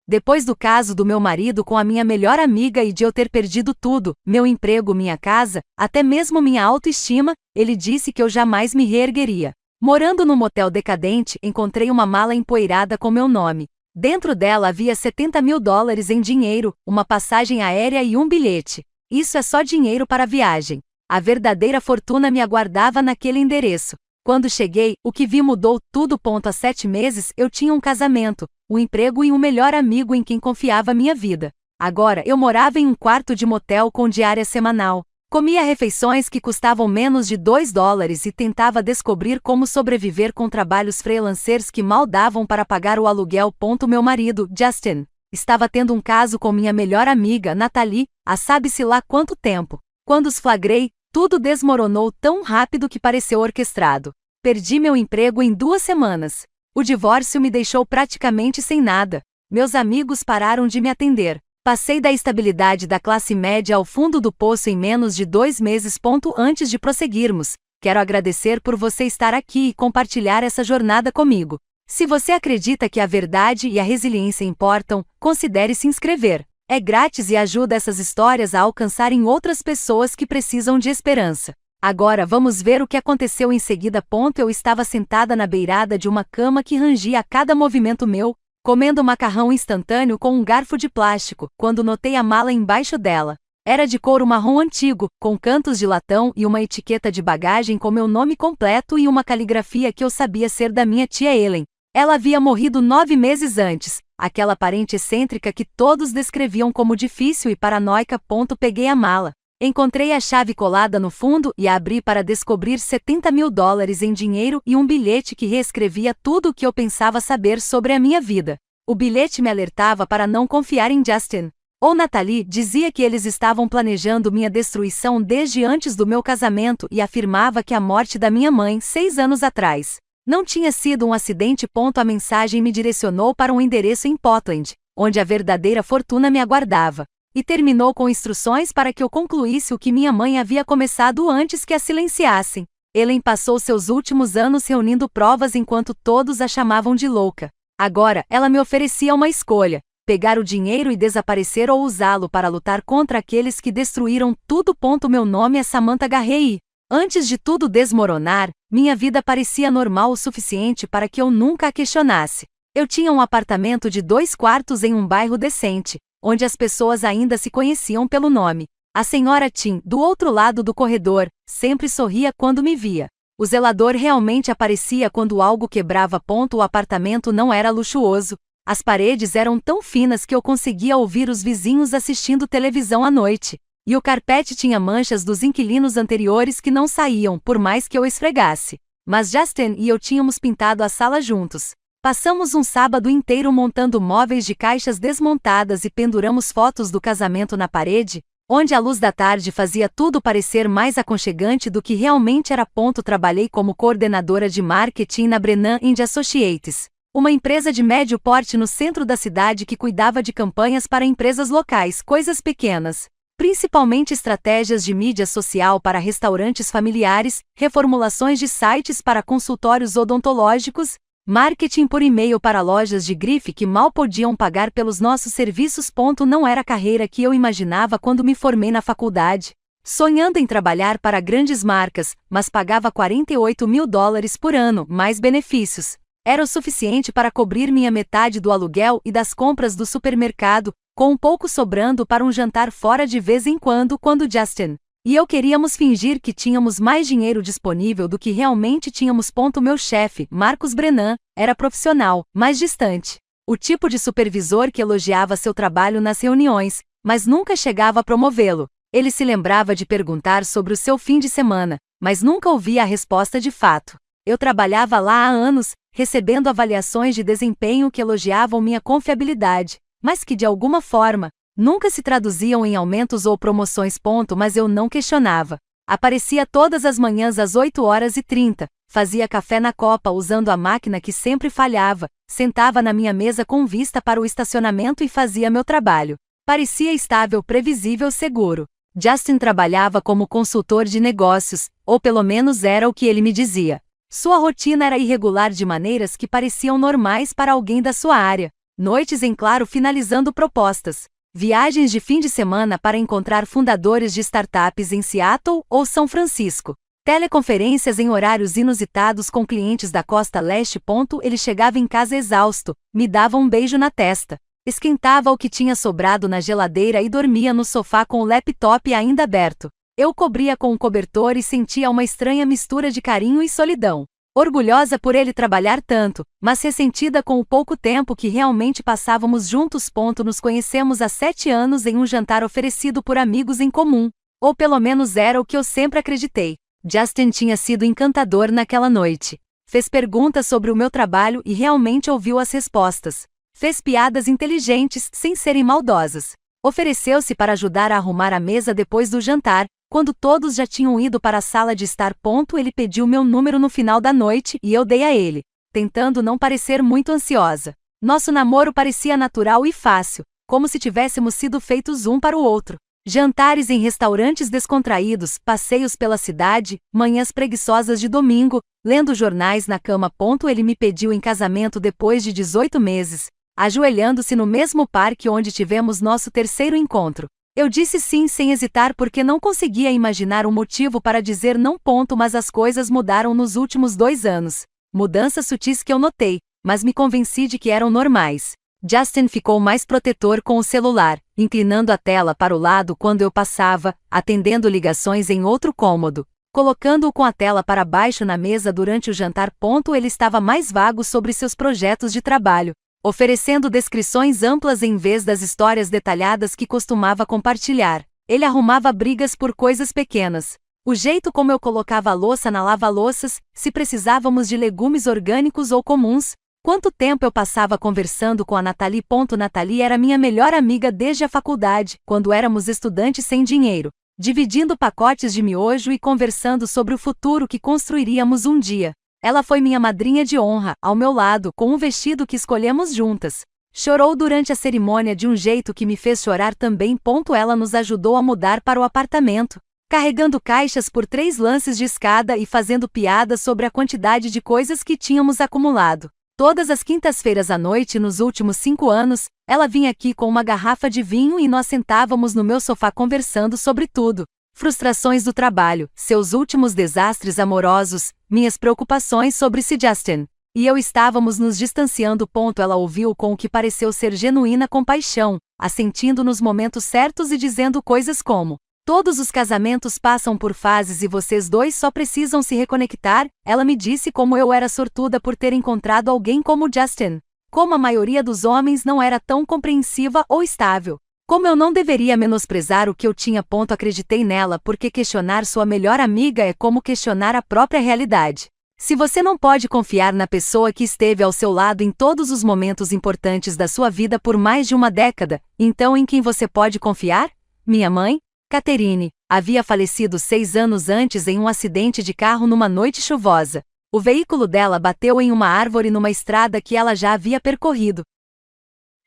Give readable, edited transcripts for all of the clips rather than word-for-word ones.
Depois do caso do meu marido com a minha melhor amiga e de eu ter perdido tudo, meu emprego, minha casa, até mesmo minha autoestima, ele disse que eu jamais me reergueria. Morando num motel decadente, encontrei uma mala empoeirada com meu nome. Dentro dela havia $70.000 em dinheiro, uma passagem aérea e um bilhete. Isso é só dinheiro para a viagem. A verdadeira fortuna me aguardava naquele endereço. Quando cheguei, o que vi mudou tudo. Há 7 meses eu tinha um casamento, um emprego e um melhor amigo em quem confiava minha vida. Agora eu morava em um quarto de motel com diária semanal. Comia refeições que custavam menos de $2 e tentava descobrir como sobreviver com trabalhos freelancers que mal davam para pagar o aluguel. Meu marido, Justin, estava tendo um caso com minha melhor amiga, Natalie, há sabe-se lá quanto tempo. Quando os flagrei, tudo desmoronou tão rápido que pareceu orquestrado. Perdi meu emprego em 2 semanas. O divórcio me deixou praticamente sem nada. Meus amigos pararam de me atender. Passei da estabilidade da classe média ao fundo do poço em menos de 2 meses. Antes de prosseguirmos, quero agradecer por você estar aqui e compartilhar essa jornada comigo. Se você acredita que a verdade e a resiliência importam, considere se inscrever. É grátis e ajuda essas histórias a alcançarem outras pessoas que precisam de esperança. Agora vamos ver o que aconteceu em seguida. Eu estava sentada na beirada de uma cama que rangia a cada movimento meu, comendo macarrão instantâneo com um garfo de plástico, quando notei a mala embaixo dela. Era de couro marrom antigo, com cantos de latão e uma etiqueta de bagagem com meu nome completo e uma caligrafia que eu sabia ser da minha tia Ellen. Ela havia morrido 9 meses antes, aquela parente excêntrica que todos descreviam como difícil e paranoica. Peguei a mala. Encontrei a chave colada no fundo e a abri para descobrir $70.000 em dinheiro e um bilhete que reescrevia tudo o que eu pensava saber sobre a minha vida. O bilhete me alertava para não confiar em Justin ou Natalie, dizia que eles estavam planejando minha destruição desde antes do meu casamento e afirmava que a morte da minha mãe, 6 anos atrás, não tinha sido um acidente. A mensagem me direcionou para um endereço em Portland, onde a verdadeira fortuna me aguardava. E terminou com instruções para que eu concluísse o que minha mãe havia começado antes que a silenciassem. Ellen passou seus últimos anos reunindo provas enquanto todos a chamavam de louca. Agora, ela me oferecia uma escolha: pegar o dinheiro e desaparecer ou usá-lo para lutar contra aqueles que destruíram tudo. Meu nome é Samantha Garrey. Antes de tudo desmoronar, minha vida parecia normal o suficiente para que eu nunca a questionasse. Eu tinha um apartamento de 2 quartos em um bairro decente, onde as pessoas ainda se conheciam pelo nome. A senhora Tim, do outro lado do corredor, sempre sorria quando me via. O zelador realmente aparecia quando algo quebrava. O apartamento não era luxuoso. As paredes eram tão finas que eu conseguia ouvir os vizinhos assistindo televisão à noite. E o carpete tinha manchas dos inquilinos anteriores que não saíam, por mais que eu esfregasse. Mas Justin e eu tínhamos pintado a sala juntos. Passamos um sábado inteiro montando móveis de caixas desmontadas e penduramos fotos do casamento na parede, onde a luz da tarde fazia tudo parecer mais aconchegante do que realmente era. Trabalhei como coordenadora de marketing na Brennan & Associates, uma empresa de médio porte no centro da cidade que cuidava de campanhas para empresas locais, coisas pequenas, principalmente estratégias de mídia social para restaurantes familiares, reformulações de sites para consultórios odontológicos, marketing por e-mail para lojas de grife que mal podiam pagar pelos nossos serviços. Não era a carreira que eu imaginava quando me formei na faculdade, sonhando em trabalhar para grandes marcas, mas pagava $48.000 por ano, mais benefícios. Era o suficiente para cobrir minha metade do aluguel e das compras do supermercado, com um pouco sobrando para um jantar fora de vez em quando Justin e eu queríamos fingir que tínhamos mais dinheiro disponível do que realmente tínhamos. Meu chefe, Marcus Brennan, era profissional, mas distante. O tipo de supervisor que elogiava seu trabalho nas reuniões, mas nunca chegava a promovê-lo. Ele se lembrava de perguntar sobre o seu fim de semana, mas nunca ouvia a resposta de fato. Eu trabalhava lá há anos, recebendo avaliações de desempenho que elogiavam minha confiabilidade, mas que de alguma forma, nunca se traduziam em aumentos ou promoções. Mas eu não questionava. Aparecia todas as manhãs às 8h30, fazia café na copa usando a máquina que sempre falhava, sentava na minha mesa com vista para o estacionamento e fazia meu trabalho. Parecia estável, previsível, seguro. Justin trabalhava como consultor de negócios, ou pelo menos era o que ele me dizia. Sua rotina era irregular de maneiras que pareciam normais para alguém da sua área. Noites em claro finalizando propostas. Viagens de fim de semana para encontrar fundadores de startups em Seattle ou São Francisco. Teleconferências em horários inusitados com clientes da costa leste. Ele chegava em casa exausto, me dava um beijo na testa, esquentava o que tinha sobrado na geladeira e dormia no sofá com o laptop ainda aberto. Eu cobria com um cobertor e sentia uma estranha mistura de carinho e solidão. Orgulhosa por ele trabalhar tanto, mas ressentida com o pouco tempo que realmente passávamos juntos. Nos conhecemos há 7 anos em um jantar oferecido por amigos em comum. Ou pelo menos era o que eu sempre acreditei. Justin tinha sido encantador naquela noite. Fez perguntas sobre o meu trabalho e realmente ouviu as respostas. Fez piadas inteligentes, sem serem maldosas. Ofereceu-se para ajudar a arrumar a mesa depois do jantar. Quando todos já tinham ido para a sala de estar. Ele pediu meu número no final da noite e eu dei a ele, tentando não parecer muito ansiosa. Nosso namoro parecia natural e fácil, como se tivéssemos sido feitos um para o outro. Jantares em restaurantes descontraídos, passeios pela cidade, manhãs preguiçosas de domingo, lendo jornais na cama. Ele me pediu em casamento depois de 18 meses, ajoelhando-se no mesmo parque onde tivemos nosso terceiro encontro. Eu disse sim sem hesitar porque não conseguia imaginar um motivo para dizer não. Mas as coisas mudaram nos últimos 2 anos. Mudanças sutis que eu notei, mas me convenci de que eram normais. Justin ficou mais protetor com o celular, inclinando a tela para o lado quando eu passava, atendendo ligações em outro cômodo, colocando-o com a tela para baixo na mesa durante o jantar. Ele estava mais vago sobre seus projetos de trabalho, oferecendo descrições amplas em vez das histórias detalhadas que costumava compartilhar. Ele arrumava brigas por coisas pequenas. O jeito como eu colocava a louça na lava-louças, se precisávamos de legumes orgânicos ou comuns. Quanto tempo eu passava conversando com a Natalie. Natalie era minha melhor amiga desde a faculdade, quando éramos estudantes sem dinheiro, dividindo pacotes de miojo e conversando sobre o futuro que construiríamos um dia. Ela foi minha madrinha de honra, ao meu lado, com um vestido que escolhemos juntas. Chorou durante a cerimônia de um jeito que me fez chorar também. Ela nos ajudou a mudar para o apartamento, carregando caixas por 3 lances de escada e fazendo piadas sobre a quantidade de coisas que tínhamos acumulado. Todas as quintas-feiras à noite nos últimos 5 anos, ela vinha aqui com uma garrafa de vinho e nós sentávamos no meu sofá conversando sobre tudo. Frustrações do trabalho, seus últimos desastres amorosos, minhas preocupações sobre se Justin e eu estávamos nos distanciando. Ela ouviu com o que pareceu ser genuína compaixão, assentindo nos momentos certos e dizendo coisas como: todos os casamentos passam por fases e vocês dois só precisam se reconectar. Ela me disse como eu era sortuda por ter encontrado alguém como Justin. Como a maioria dos homens não era tão compreensiva ou estável. Como eu não deveria menosprezar o que eu tinha. Acreditei nela porque questionar sua melhor amiga é como questionar a própria realidade. Se você não pode confiar na pessoa que esteve ao seu lado em todos os momentos importantes da sua vida por mais de uma década, então em quem você pode confiar? Minha mãe, Catherine, havia falecido 6 anos antes em um acidente de carro numa noite chuvosa. O veículo dela bateu em uma árvore numa estrada que ela já havia percorrido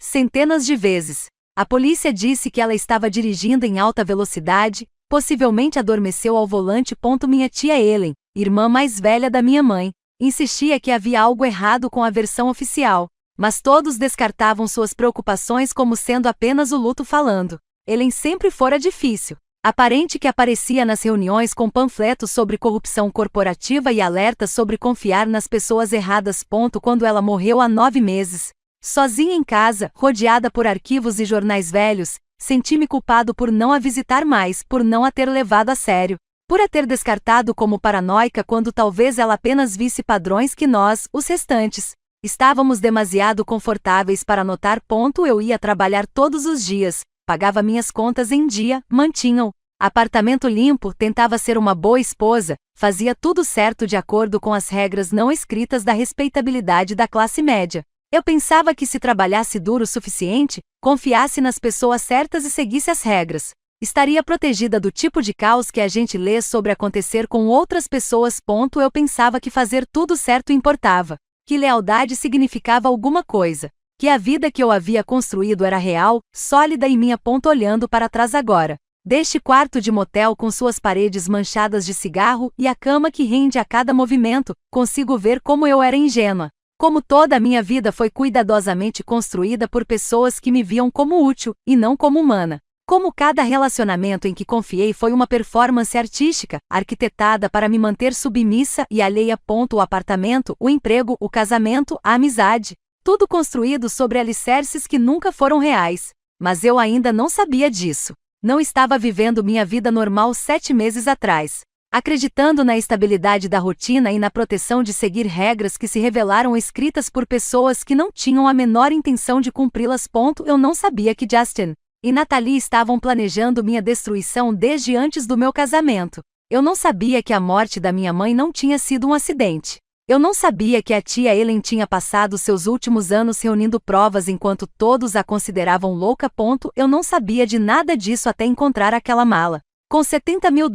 centenas de vezes. A polícia disse que ela estava dirigindo em alta velocidade, possivelmente adormeceu ao volante. Minha tia Ellen, irmã mais velha da minha mãe, insistia que havia algo errado com a versão oficial, mas todos descartavam suas preocupações como sendo apenas o luto falando. Ellen sempre fora difícil. Aparente que aparecia nas reuniões com panfletos sobre corrupção corporativa e alertas sobre confiar nas pessoas erradas. Quando ela morreu há 9 meses, sozinha em casa, rodeada por arquivos e jornais velhos, senti-me culpado por não a visitar mais, por não a ter levado a sério, por a ter descartado como paranoica quando talvez ela apenas visse padrões que nós, os restantes, estávamos demasiado confortáveis para notar. Eu ia trabalhar todos os dias, pagava minhas contas em dia, mantinha o apartamento limpo, tentava ser uma boa esposa, fazia tudo certo de acordo com as regras não escritas da respeitabilidade da classe média. Eu pensava que se trabalhasse duro o suficiente, confiasse nas pessoas certas e seguisse as regras, estaria protegida do tipo de caos que a gente lê sobre acontecer com outras pessoas. Eu pensava que fazer tudo certo importava, que lealdade significava alguma coisa, que a vida que eu havia construído era real, sólida e minha. Olhando para trás agora, deste quarto de motel com suas paredes manchadas de cigarro e a cama que rende a cada movimento, consigo ver como eu era ingênua. Como toda a minha vida foi cuidadosamente construída por pessoas que me viam como útil, e não como humana. Como cada relacionamento em que confiei foi uma performance artística, arquitetada para me manter submissa e alheia. O apartamento, o emprego, o casamento, a amizade. Tudo construído sobre alicerces que nunca foram reais. Mas eu ainda não sabia disso. Não estava vivendo minha vida normal 7 meses atrás. Acreditando na estabilidade da rotina e na proteção de seguir regras que se revelaram escritas por pessoas que não tinham a menor intenção de cumpri-las. Eu não sabia que Justin e Natalie estavam planejando minha destruição desde antes do meu casamento. Eu não sabia que a morte da minha mãe não tinha sido um acidente. Eu não sabia que a tia Ellen tinha passado seus últimos anos reunindo provas enquanto todos a consideravam louca. Eu não sabia de nada disso até encontrar aquela mala com $70 mil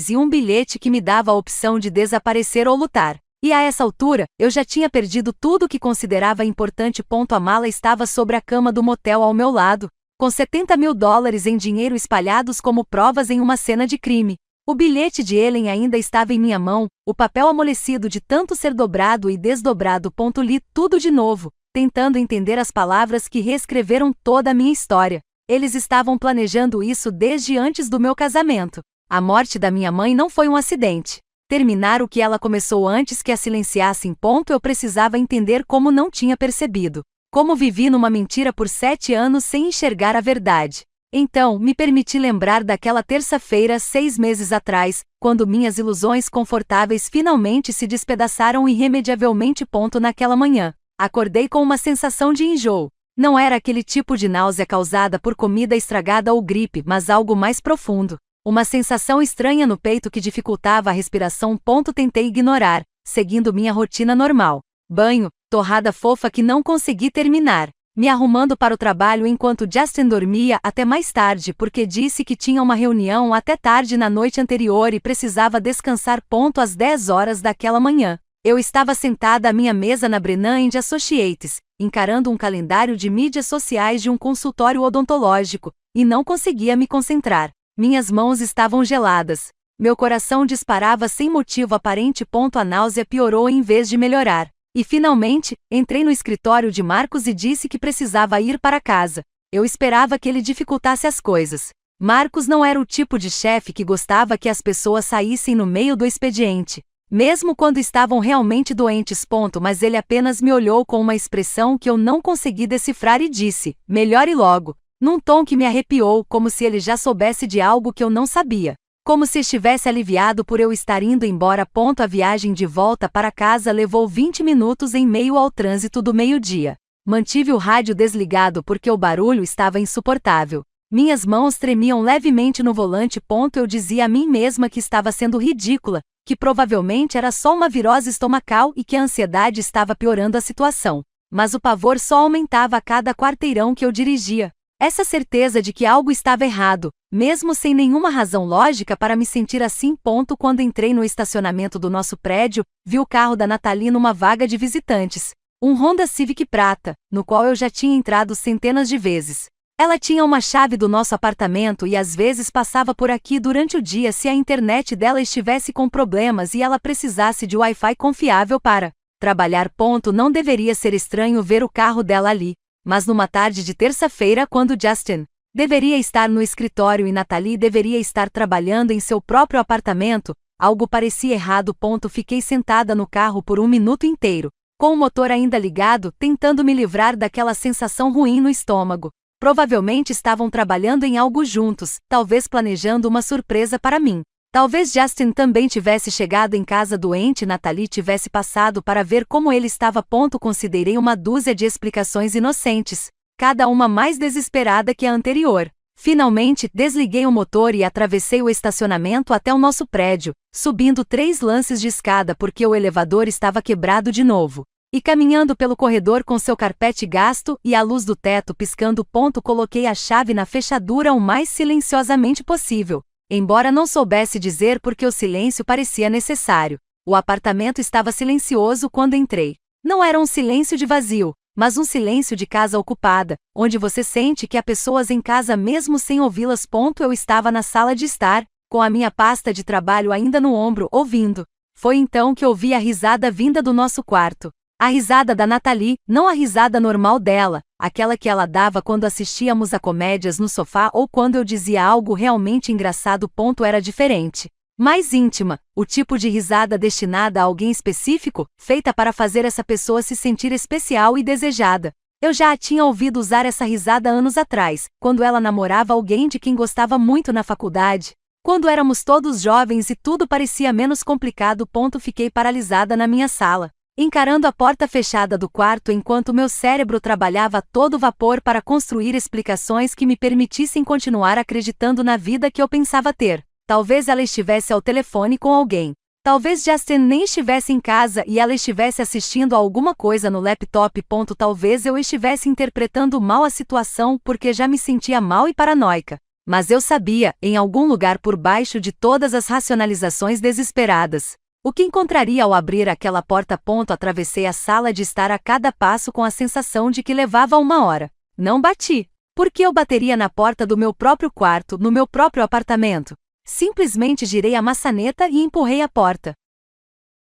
e um bilhete que me dava a opção de desaparecer ou lutar. E a essa altura, eu já tinha perdido tudo que considerava importante. A mala estava sobre a cama do motel ao meu lado, com $70 mil em dinheiro espalhados como provas em uma cena de crime. O bilhete de Ellen ainda estava em minha mão, o papel amolecido de tanto ser dobrado e desdobrado. Li tudo de novo, tentando entender as palavras que reescreveram toda a minha história. Eles estavam planejando isso desde antes do meu casamento. A morte da minha mãe não foi um acidente. Terminar o que ela começou antes que a silenciassem. Eu precisava entender como não tinha percebido. Como vivi numa mentira por 7 anos sem enxergar a verdade. Então, me permiti lembrar daquela terça-feira 6 meses atrás, quando minhas ilusões confortáveis finalmente se despedaçaram irremediavelmente. Naquela manhã, acordei com uma sensação de enjoo. Não era aquele tipo de náusea causada por comida estragada ou gripe, mas algo mais profundo. Uma sensação estranha no peito que dificultava a respiração. Tentei ignorar, seguindo minha rotina normal. Banho, torrada fofa que não consegui terminar. Me arrumando para o trabalho enquanto Justin dormia até mais tarde porque disse que tinha uma reunião até tarde na noite anterior e precisava descansar. Às 10 horas daquela manhã, eu estava sentada à minha mesa na Brennan & Associates, encarando um calendário de mídias sociais de um consultório odontológico, e não conseguia me concentrar. Minhas mãos estavam geladas. Meu coração disparava sem motivo aparente. A náusea piorou em vez de melhorar. E finalmente, entrei no escritório de Marcos e disse que precisava ir para casa. Eu esperava que ele dificultasse as coisas. Marcos não era o tipo de chefe que gostava que as pessoas saíssem no meio do expediente, mesmo quando estavam realmente doentes. Mas ele apenas me olhou com uma expressão que eu não consegui decifrar e disse: melhore logo, num tom que me arrepiou, como se ele já soubesse de algo que eu não sabia. Como se estivesse aliviado por eu estar indo embora. A viagem de volta para casa levou 20 minutos em meio ao trânsito do meio-dia. Mantive o rádio desligado porque o barulho estava insuportável. Minhas mãos tremiam levemente no volante. Eu dizia a mim mesma que estava sendo ridícula, que provavelmente era só uma virose estomacal e que a ansiedade estava piorando a situação. Mas o pavor só aumentava a cada quarteirão que eu dirigia. Essa certeza de que algo estava errado, mesmo sem nenhuma razão lógica para me sentir assim. Quando entrei no estacionamento do nosso prédio, vi o carro da Natalie numa vaga de visitantes. Um Honda Civic prata, no qual eu já tinha entrado centenas de vezes. Ela tinha uma chave do nosso apartamento e às vezes passava por aqui durante o dia se a internet dela estivesse com problemas e ela precisasse de Wi-Fi confiável para trabalhar. Não deveria ser estranho ver o carro dela ali. Mas numa tarde de terça-feira, quando Justin deveria estar no escritório e Natalie deveria estar trabalhando em seu próprio apartamento, algo parecia errado. Fiquei sentada no carro por 1 minuto inteiro, com o motor ainda ligado, tentando me livrar daquela sensação ruim no estômago. Provavelmente estavam trabalhando em algo juntos, talvez planejando uma surpresa para mim. Talvez Justin também tivesse chegado em casa doente e Natalie tivesse passado para ver como ele estava. Considerei uma dúzia de explicações inocentes, cada uma mais desesperada que a anterior. Finalmente, desliguei o motor e atravessei o estacionamento até o nosso prédio, subindo 3 lances de escada porque o elevador estava quebrado de novo. E caminhando pelo corredor com seu carpete gasto e a luz do teto piscando. Coloquei a chave na fechadura o mais silenciosamente possível. Embora não soubesse dizer por que o silêncio parecia necessário. O apartamento estava silencioso quando entrei. Não era um silêncio de vazio, mas um silêncio de casa ocupada, onde você sente que há pessoas em casa mesmo sem ouvi-las. Eu estava na sala de estar, com a minha pasta de trabalho ainda no ombro, ouvindo. Foi então que ouvi a risada vinda do nosso quarto. A risada da Nathalie, não a risada normal dela, aquela que ela dava quando assistíamos a comédias no sofá ou quando eu dizia algo realmente engraçado. Era diferente. Mais íntima, o tipo de risada destinada a alguém específico, feita para fazer essa pessoa se sentir especial e desejada. Eu já a tinha ouvido usar essa risada anos atrás, quando ela namorava alguém de quem gostava muito na faculdade. Quando éramos todos jovens e tudo parecia menos complicado. Fiquei paralisada na minha sala, encarando a porta fechada do quarto enquanto meu cérebro trabalhava a todo vapor para construir explicações que me permitissem continuar acreditando na vida que eu pensava ter. Talvez ela estivesse ao telefone com alguém. Talvez Justin nem estivesse em casa e ela estivesse assistindo a alguma coisa no laptop. Talvez eu estivesse interpretando mal a situação porque já me sentia mal e paranoica. Mas eu sabia, em algum lugar por baixo de todas as racionalizações desesperadas, o que encontraria ao abrir aquela porta. Atravessei a sala de estar a cada passo com a sensação de que levava 1 hora. Não bati. Por que eu bateria na porta do meu próprio quarto, no meu próprio apartamento? Simplesmente girei a maçaneta e empurrei a porta.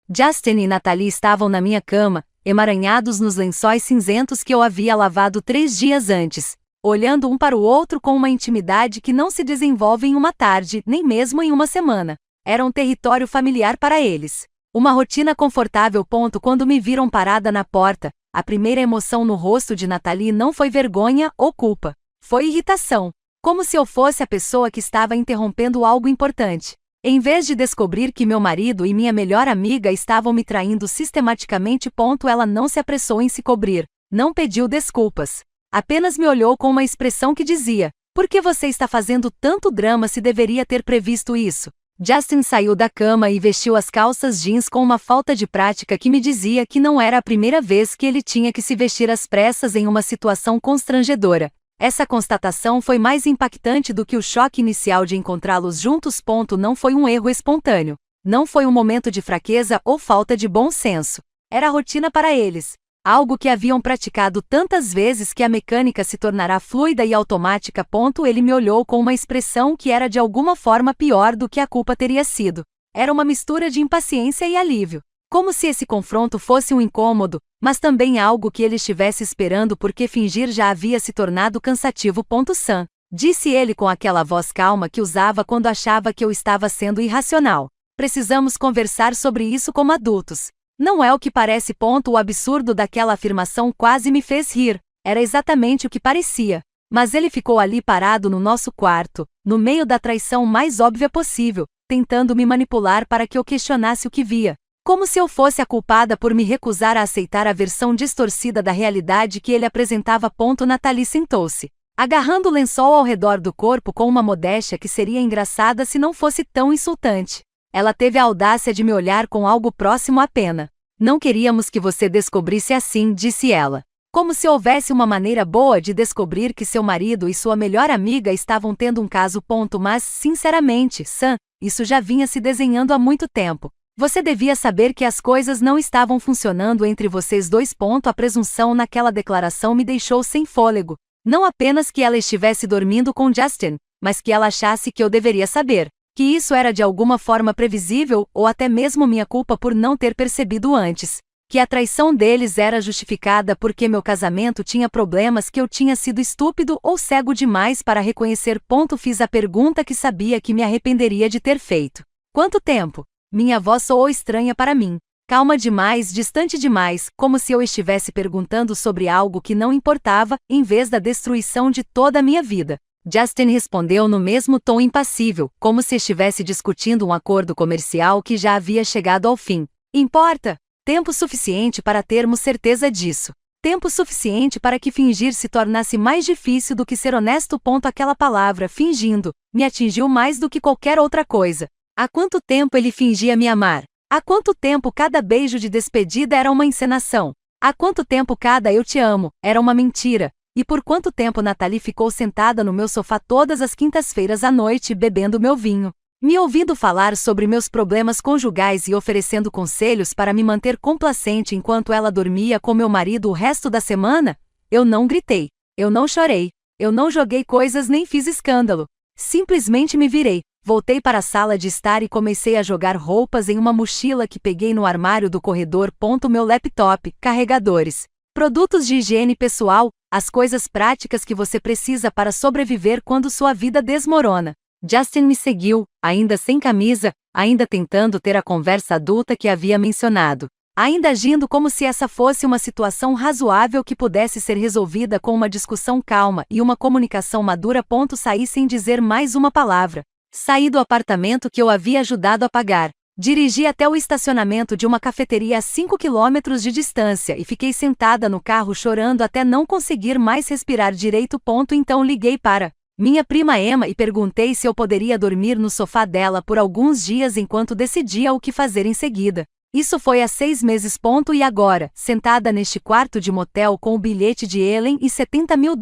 Justin e Nathalie estavam na minha cama, emaranhados nos lençóis cinzentos que eu havia lavado 3 dias antes, olhando um para o outro com uma intimidade que não se desenvolve em uma tarde, nem mesmo em uma semana. Era um território familiar para eles. Uma rotina confortável. Quando me viram parada na porta, a primeira emoção no rosto de Nathalie não foi vergonha ou culpa. Foi irritação. Como se eu fosse a pessoa que estava interrompendo algo importante. Em vez de descobrir que meu marido e minha melhor amiga estavam me traindo sistematicamente. Ela não se apressou em se cobrir. Não pediu desculpas. Apenas me olhou com uma expressão que dizia: por que você está fazendo tanto drama se deveria ter previsto isso? Justin saiu da cama e vestiu as calças jeans com uma falta de prática que me dizia que não era a primeira vez que ele tinha que se vestir às pressas em uma situação constrangedora. Essa constatação foi mais impactante do que o choque inicial de encontrá-los juntos. Não foi um erro espontâneo. Não foi um momento de fraqueza ou falta de bom senso. Era rotina para eles. Algo que haviam praticado tantas vezes que a mecânica se tornará fluida e automática. Ele me olhou com uma expressão que era de alguma forma pior do que a culpa teria sido. Era uma mistura de impaciência e alívio. Como se esse confronto fosse um incômodo, mas também algo que ele estivesse esperando porque fingir já havia se tornado cansativo. Sam, disse ele com aquela voz calma que usava quando achava que eu estava sendo irracional. Precisamos conversar sobre isso como adultos. Não é o que parece. O absurdo daquela afirmação quase me fez rir. Era exatamente o que parecia. Mas ele ficou ali parado no nosso quarto, no meio da traição mais óbvia possível, tentando me manipular para que eu questionasse o que via. Como se eu fosse a culpada por me recusar a aceitar a versão distorcida da realidade que ele apresentava. Nathalie sentou-se, agarrando o lençol ao redor do corpo com uma modéstia que seria engraçada se não fosse tão insultante. Ela teve a audácia de me olhar com algo próximo à pena. Não queríamos que você descobrisse assim, disse ela. Como se houvesse uma maneira boa de descobrir que seu marido e sua melhor amiga estavam tendo um caso. Mas, sinceramente, Sam, isso já vinha se desenhando há muito tempo. Você devia saber que as coisas não estavam funcionando entre vocês dois. A presunção naquela declaração me deixou sem fôlego. Não apenas que ela estivesse dormindo com Justin, mas que ela achasse que eu deveria saber. Que isso era de alguma forma previsível, ou até mesmo minha culpa por não ter percebido antes. Que a traição deles era justificada porque meu casamento tinha problemas, que eu tinha sido estúpido ou cego demais para reconhecer. Fiz a pergunta que sabia que me arrependeria de ter feito. Quanto tempo? Minha voz soou estranha para mim. Calma demais, distante demais, como se eu estivesse perguntando sobre algo que não importava, em vez da destruição de toda a minha vida. Justin respondeu no mesmo tom impassível, como se estivesse discutindo um acordo comercial que já havia chegado ao fim. Importa? Tempo suficiente para termos certeza disso. Tempo suficiente para que fingir se tornasse mais difícil do que ser honesto. Aquela palavra, fingindo, me atingiu mais do que qualquer outra coisa. Há quanto tempo ele fingia me amar? Há quanto tempo cada beijo de despedida era uma encenação? Há quanto tempo cada eu te amo era uma mentira? E por quanto tempo Nathalie ficou sentada no meu sofá todas as quintas-feiras à noite bebendo meu vinho, me ouvindo falar sobre meus problemas conjugais e oferecendo conselhos para me manter complacente enquanto ela dormia com meu marido o resto da semana? Eu não gritei. Eu não chorei. Eu não joguei coisas nem fiz escândalo. Simplesmente me virei, voltei para a sala de estar e comecei a jogar roupas em uma mochila que peguei no armário do corredor. Meu laptop, carregadores, produtos de higiene pessoal, as coisas práticas que você precisa para sobreviver quando sua vida desmorona. Justin me seguiu, ainda sem camisa, ainda tentando ter a conversa adulta que havia mencionado. Ainda agindo como se essa fosse uma situação razoável que pudesse ser resolvida com uma discussão calma e uma comunicação madura. Saí sem dizer mais uma palavra. Saí do apartamento que eu havia ajudado a pagar. Dirigi até o estacionamento de uma cafeteria a 5 quilômetros de distância e fiquei sentada no carro chorando até não conseguir mais respirar direito. Então liguei para minha prima Emma e perguntei se eu poderia dormir no sofá dela por alguns dias enquanto decidia o que fazer em seguida. Isso foi há 6 meses. E agora, sentada neste quarto de motel com o bilhete de Ellen e $70 mil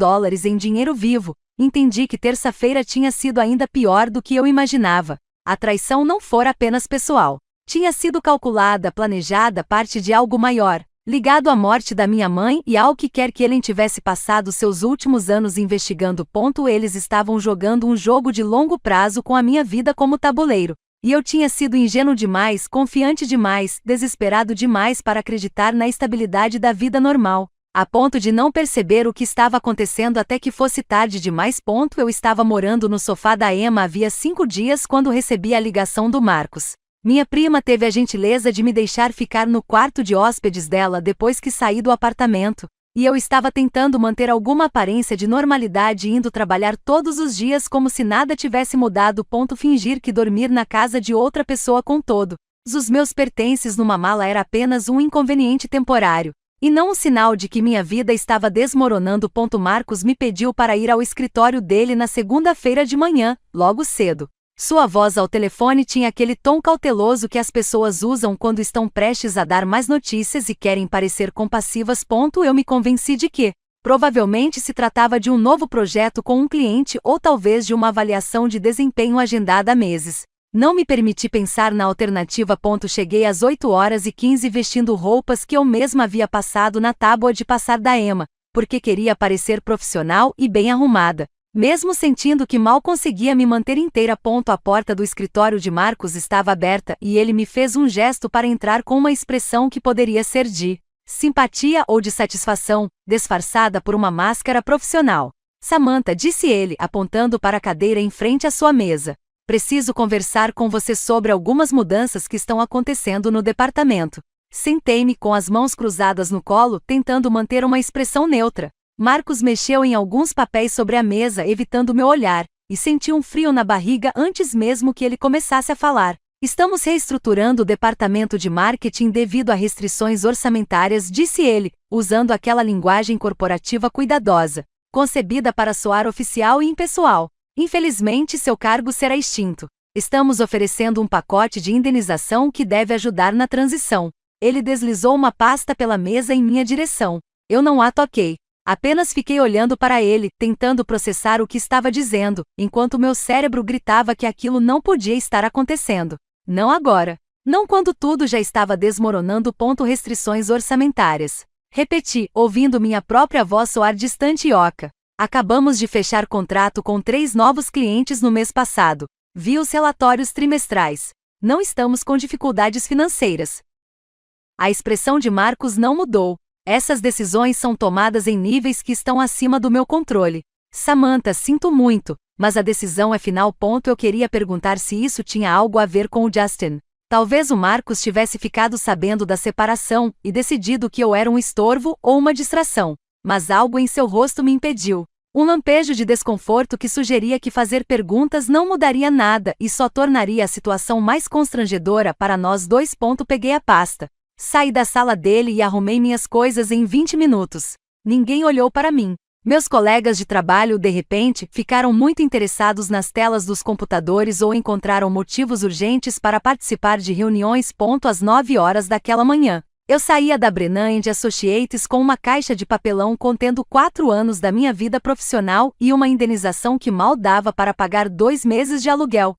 em dinheiro vivo, entendi que terça-feira tinha sido ainda pior do que eu imaginava. A traição não fora apenas pessoal. Tinha sido calculada, planejada, parte de algo maior, ligado à morte da minha mãe e ao que quer que Ellen tivesse passado seus últimos anos investigando. Eles estavam jogando um jogo de longo prazo com a minha vida como tabuleiro. E eu tinha sido ingênuo demais, confiante demais, desesperado demais para acreditar na estabilidade da vida normal, a ponto de não perceber o que estava acontecendo até que fosse tarde demais. Eu estava morando no sofá da Emma havia 5 dias quando recebi a ligação do Marcos. Minha prima teve a gentileza de me deixar ficar no quarto de hóspedes dela depois que saí do apartamento, e eu estava tentando manter alguma aparência de normalidade indo trabalhar todos os dias como se nada tivesse mudado. Fingir que dormir na casa de outra pessoa com todos os meus pertences numa mala era apenas um inconveniente temporário, e não um sinal de que minha vida estava desmoronando. Marcos me pediu para ir ao escritório dele na segunda-feira de manhã, logo cedo. Sua voz ao telefone tinha aquele tom cauteloso que as pessoas usam quando estão prestes a dar mais notícias e querem parecer compassivas. Eu me convenci de que, provavelmente se tratava de um novo projeto com um cliente ou talvez de uma avaliação de desempenho agendada há meses. Não me permiti pensar na alternativa. Cheguei às 8h15 vestindo roupas que eu mesma havia passado na tábua de passar da Emma, porque queria parecer profissional e bem arrumada. Mesmo sentindo que mal conseguia me manter inteira. A porta do escritório de Marcos estava aberta e ele me fez um gesto para entrar com uma expressão que poderia ser de simpatia ou de satisfação, disfarçada por uma máscara profissional. Samantha, disse ele, apontando para a cadeira em frente à sua mesa. Preciso conversar com você sobre algumas mudanças que estão acontecendo no departamento. Sentei-me com as mãos cruzadas no colo, tentando manter uma expressão neutra. Marcos mexeu em alguns papéis sobre a mesa, evitando meu olhar, e senti um frio na barriga antes mesmo que ele começasse a falar. Estamos reestruturando o departamento de marketing devido a restrições orçamentárias, disse ele, usando aquela linguagem corporativa cuidadosa, concebida para soar oficial e impessoal. Infelizmente, seu cargo será extinto. Estamos oferecendo um pacote de indenização que deve ajudar na transição. Ele deslizou uma pasta pela mesa em minha direção. Eu não a toquei. Apenas fiquei olhando para ele, tentando processar o que estava dizendo, enquanto meu cérebro gritava que aquilo não podia estar acontecendo. Não agora. Não quando tudo já estava desmoronando. Restrições orçamentárias. Repeti, ouvindo minha própria voz soar distante e oca. Acabamos de fechar contrato com 3 novos clientes no mês passado. Vi os relatórios trimestrais. Não estamos com dificuldades financeiras. A expressão de Marcos não mudou. Essas decisões são tomadas em níveis que estão acima do meu controle. Samantha, sinto muito, mas a decisão é final. Eu queria perguntar se isso tinha algo a ver com o Justin. Talvez o Marcos tivesse ficado sabendo da separação e decidido que eu era um estorvo ou uma distração, mas algo em seu rosto me impediu. Um lampejo de desconforto que sugeria que fazer perguntas não mudaria nada e só tornaria a situação mais constrangedora para nós dois. Peguei a pasta. Saí da sala dele e arrumei minhas coisas em 20 minutos. Ninguém olhou para mim. Meus colegas de trabalho, de repente, ficaram muito interessados nas telas dos computadores ou encontraram motivos urgentes para participar de reuniões. Às 9 horas daquela manhã, eu saía da Brennan & Associates com uma caixa de papelão contendo 4 anos da minha vida profissional e uma indenização que mal dava para pagar 2 meses de aluguel.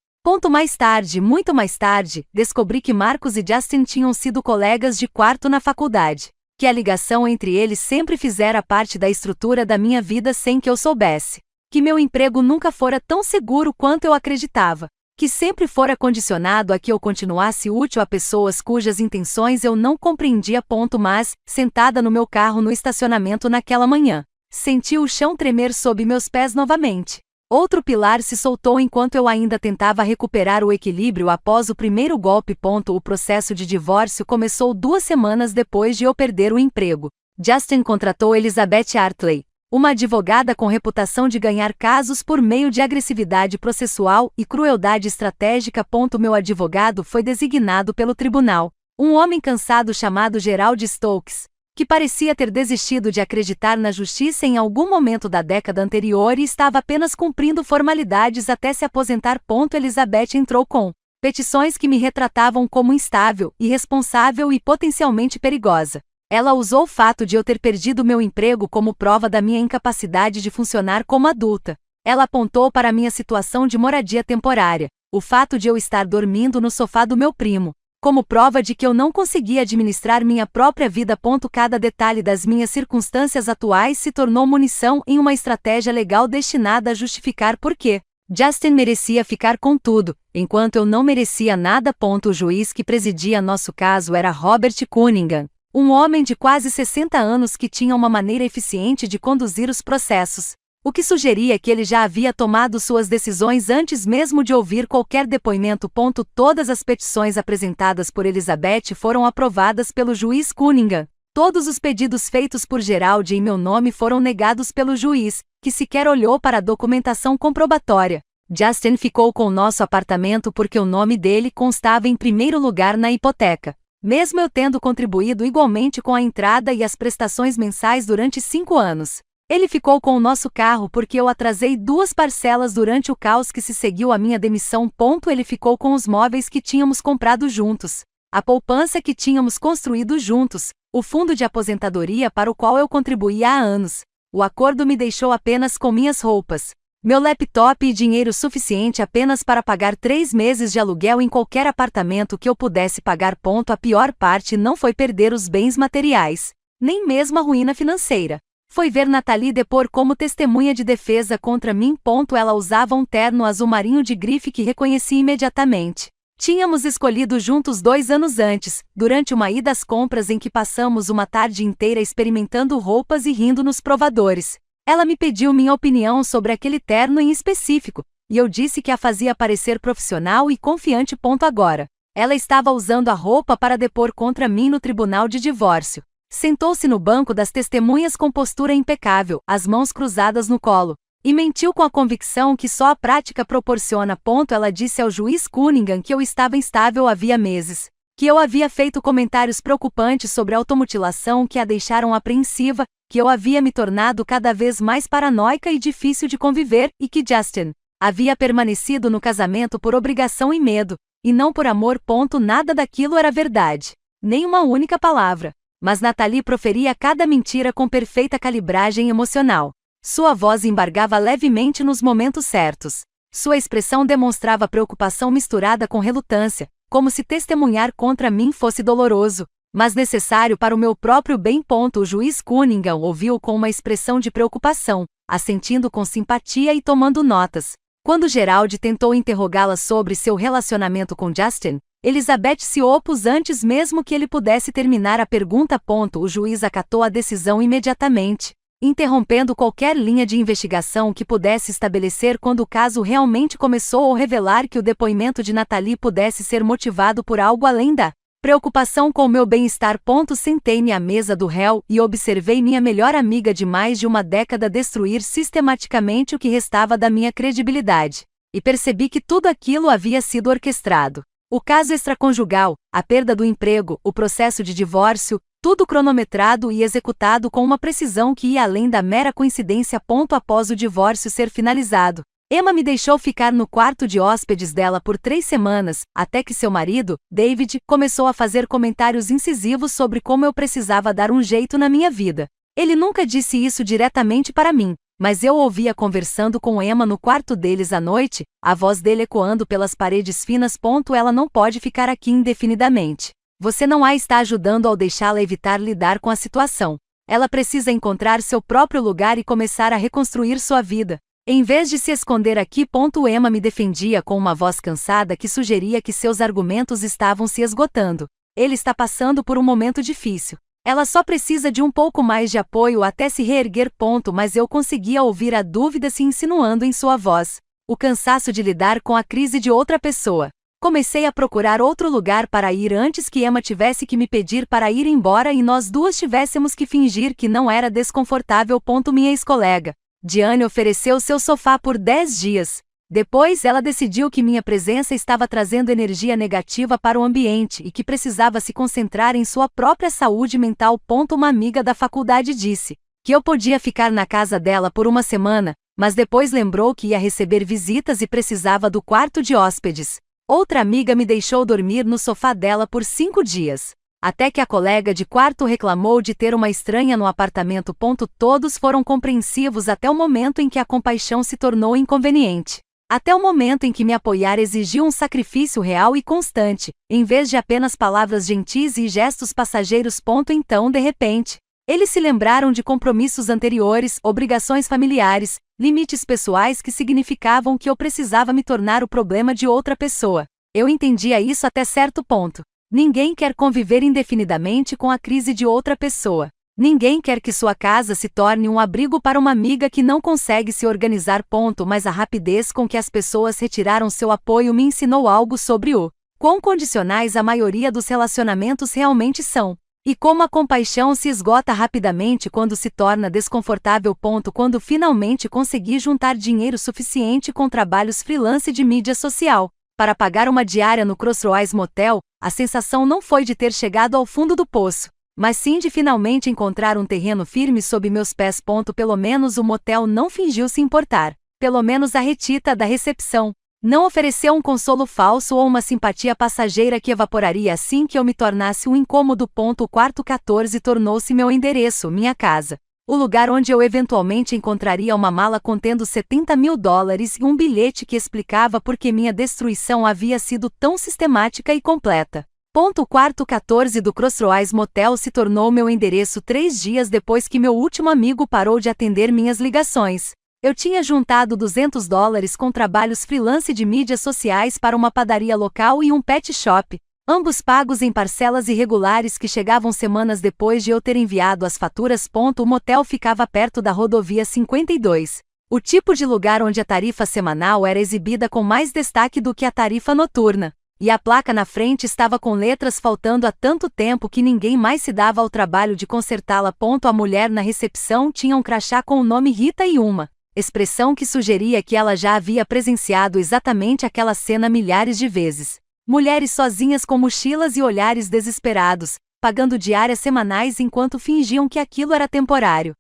Mais tarde, muito mais tarde, descobri que Marcos e Justin tinham sido colegas de quarto na faculdade, que a ligação entre eles sempre fizera parte da estrutura da minha vida sem que eu soubesse. Que meu emprego nunca fora tão seguro quanto eu acreditava. Que sempre fora condicionado a que eu continuasse útil a pessoas cujas intenções eu não compreendia. Mas, sentada no meu carro no estacionamento naquela manhã, senti o chão tremer sob meus pés novamente. Outro pilar se soltou enquanto eu ainda tentava recuperar o equilíbrio após o primeiro golpe. O processo de divórcio começou 2 semanas depois de eu perder o emprego. Justin contratou Elizabeth Hartley, uma advogada com reputação de ganhar casos por meio de agressividade processual e crueldade estratégica. Meu advogado foi designado pelo tribunal, um homem cansado chamado Gerald Stokes, que parecia ter desistido de acreditar na justiça em algum momento da década anterior e estava apenas cumprindo formalidades até se aposentar. Elizabeth entrou com petições que me retratavam como instável, irresponsável e potencialmente perigosa. Ela usou o fato de eu ter perdido meu emprego como prova da minha incapacidade de funcionar como adulta. Ela apontou para minha situação de moradia temporária, o fato de eu estar dormindo no sofá do meu primo, como prova de que eu não conseguia administrar minha própria vida. Cada detalhe das minhas circunstâncias atuais se tornou munição em uma estratégia legal destinada a justificar por que Justin merecia ficar com tudo, enquanto eu não merecia nada. O juiz que presidia nosso caso era Robert Cunningham, um homem de quase 60 anos que tinha uma maneira eficiente de conduzir os processos, o que sugeria que ele já havia tomado suas decisões antes mesmo de ouvir qualquer depoimento. Todas as petições apresentadas por Elizabeth foram aprovadas pelo juiz Cunningham. Todos os pedidos feitos por Gerald em meu nome foram negados pelo juiz, que sequer olhou para a documentação comprobatória. Justin ficou com nosso apartamento porque o nome dele constava em primeiro lugar na hipoteca, mesmo eu tendo contribuído igualmente com a entrada e as prestações mensais durante 5 anos. Ele ficou com o nosso carro porque eu atrasei 2 parcelas durante o caos que se seguiu à minha demissão. Ele ficou com os móveis que tínhamos comprado juntos, a poupança que tínhamos construído juntos, o fundo de aposentadoria para o qual eu contribuía há anos. O acordo me deixou apenas com minhas roupas, meu laptop e dinheiro suficiente apenas para pagar 3 meses de aluguel em qualquer apartamento que eu pudesse pagar. A pior parte não foi perder os bens materiais, nem mesmo a ruína financeira. Foi ver Natalie depor como testemunha de defesa contra mim. Ela usava um terno azul marinho de grife que reconheci imediatamente. Tínhamos escolhido juntos 2 anos antes, durante uma ida às compras em que passamos uma tarde inteira experimentando roupas e rindo nos provadores. Ela me pediu minha opinião sobre aquele terno em específico, e eu disse que a fazia parecer profissional e confiante. Agora, ela estava usando a roupa para depor contra mim no tribunal de divórcio. Sentou-se no banco das testemunhas com postura impecável, as mãos cruzadas no colo, e mentiu com a convicção que só a prática proporciona. Ela disse ao juiz Cunningham que eu estava instável havia meses, que eu havia feito comentários preocupantes sobre automutilação que a deixaram apreensiva, que eu havia me tornado cada vez mais paranoica e difícil de conviver, e que Justin havia permanecido no casamento por obrigação e medo, e não por amor. Nada daquilo era verdade, nem uma única palavra. Mas Natalie proferia cada mentira com perfeita calibragem emocional. Sua voz embargava levemente nos momentos certos. Sua expressão demonstrava preocupação misturada com relutância, como se testemunhar contra mim fosse doloroso, mas necessário para o meu próprio bem. O juiz Cunningham ouviu com uma expressão de preocupação, assentindo com simpatia e tomando notas. Quando Gerald tentou interrogá-la sobre seu relacionamento com Justin, Elizabeth se opôs antes mesmo que ele pudesse terminar a pergunta. O juiz acatou a decisão imediatamente, interrompendo qualquer linha de investigação que pudesse estabelecer quando o caso realmente começou ou revelar que o depoimento de Natalie pudesse ser motivado por algo além da preocupação com meu bem-estar. Sentei-me à mesa do réu e observei minha melhor amiga de mais de uma década destruir sistematicamente o que restava da minha credibilidade, e percebi que tudo aquilo havia sido orquestrado. O caso extraconjugal, a perda do emprego, o processo de divórcio, tudo cronometrado e executado com uma precisão que ia além da mera coincidência. Após o divórcio ser finalizado, Emma me deixou ficar no quarto de hóspedes dela por 3 semanas, até que seu marido, David, começou a fazer comentários incisivos sobre como eu precisava dar um jeito na minha vida. Ele nunca disse isso diretamente para mim, mas eu ouvia conversando com Emma no quarto deles à noite, a voz dele ecoando pelas paredes finas. Ela não pode ficar aqui indefinidamente. Você não a está ajudando ao deixá-la evitar lidar com a situação. Ela precisa encontrar seu próprio lugar e começar a reconstruir sua vida. Em vez de se esconder aqui, Emma me defendia com uma voz cansada que sugeria que seus argumentos estavam se esgotando. Ele está passando por um momento difícil. Ela só precisa de um pouco mais de apoio até se reerguer. Mas eu conseguia ouvir a dúvida se insinuando em sua voz. O cansaço de lidar com a crise de outra pessoa. Comecei a procurar outro lugar para ir antes que Emma tivesse que me pedir para ir embora e nós duas tivéssemos que fingir que não era desconfortável. Minha ex-colega Diane ofereceu seu sofá por 10 dias. Depois ela decidiu que minha presença estava trazendo energia negativa para o ambiente e que precisava se concentrar em sua própria saúde mental. Uma amiga da faculdade disse que eu podia ficar na casa dela por uma semana, mas depois lembrou que ia receber visitas e precisava do quarto de hóspedes. Outra amiga me deixou dormir no sofá dela por 5 dias. Até que a colega de quarto reclamou de ter uma estranha no apartamento. Todos foram compreensivos até o momento em que a compaixão se tornou inconveniente. Até o momento em que me apoiar exigiu um sacrifício real e constante, em vez de apenas palavras gentis e gestos passageiros. Então, de repente, eles se lembraram de compromissos anteriores, obrigações familiares, limites pessoais que significavam que eu precisava me tornar o problema de outra pessoa. Eu entendia isso até certo ponto. Ninguém quer conviver indefinidamente com a crise de outra pessoa. Ninguém quer que sua casa se torne um abrigo para uma amiga que não consegue se organizar. Mas a rapidez com que as pessoas retiraram seu apoio me ensinou algo sobre o quão condicionais a maioria dos relacionamentos realmente são. E como a compaixão se esgota rapidamente quando se torna desconfortável. Quando finalmente consegui juntar dinheiro suficiente com trabalhos freelance de mídia social para pagar uma diária no Crossroads Motel, a sensação não foi de ter chegado ao fundo do poço, mas sim de finalmente encontrar um terreno firme sob meus pés. Pelo menos o motel não fingiu se importar. Pelo menos a Retita da recepção não ofereceu um consolo falso ou uma simpatia passageira que evaporaria assim que eu me tornasse um incômodo. O quarto 14 tornou-se meu endereço, minha casa. O lugar onde eu eventualmente encontraria uma mala contendo $70.000 e um bilhete que explicava por que minha destruição havia sido tão sistemática e completa. O quarto 14 do Crossroads Motel se tornou meu endereço 3 dias depois que meu último amigo parou de atender minhas ligações. Eu tinha juntado $200 com trabalhos freelance de mídias sociais para uma padaria local e um pet shop, ambos pagos em parcelas irregulares que chegavam semanas depois de eu ter enviado as faturas. O motel ficava perto da rodovia 52, o tipo de lugar onde a tarifa semanal era exibida com mais destaque do que a tarifa noturna, e a placa na frente estava com letras faltando há tanto tempo que ninguém mais se dava ao trabalho de consertá-la. A mulher na recepção tinha um crachá com o nome Rita e uma expressão que sugeria que ela já havia presenciado exatamente aquela cena milhares de vezes. Mulheres sozinhas com mochilas e olhares desesperados, pagando diárias semanais enquanto fingiam que aquilo era temporário.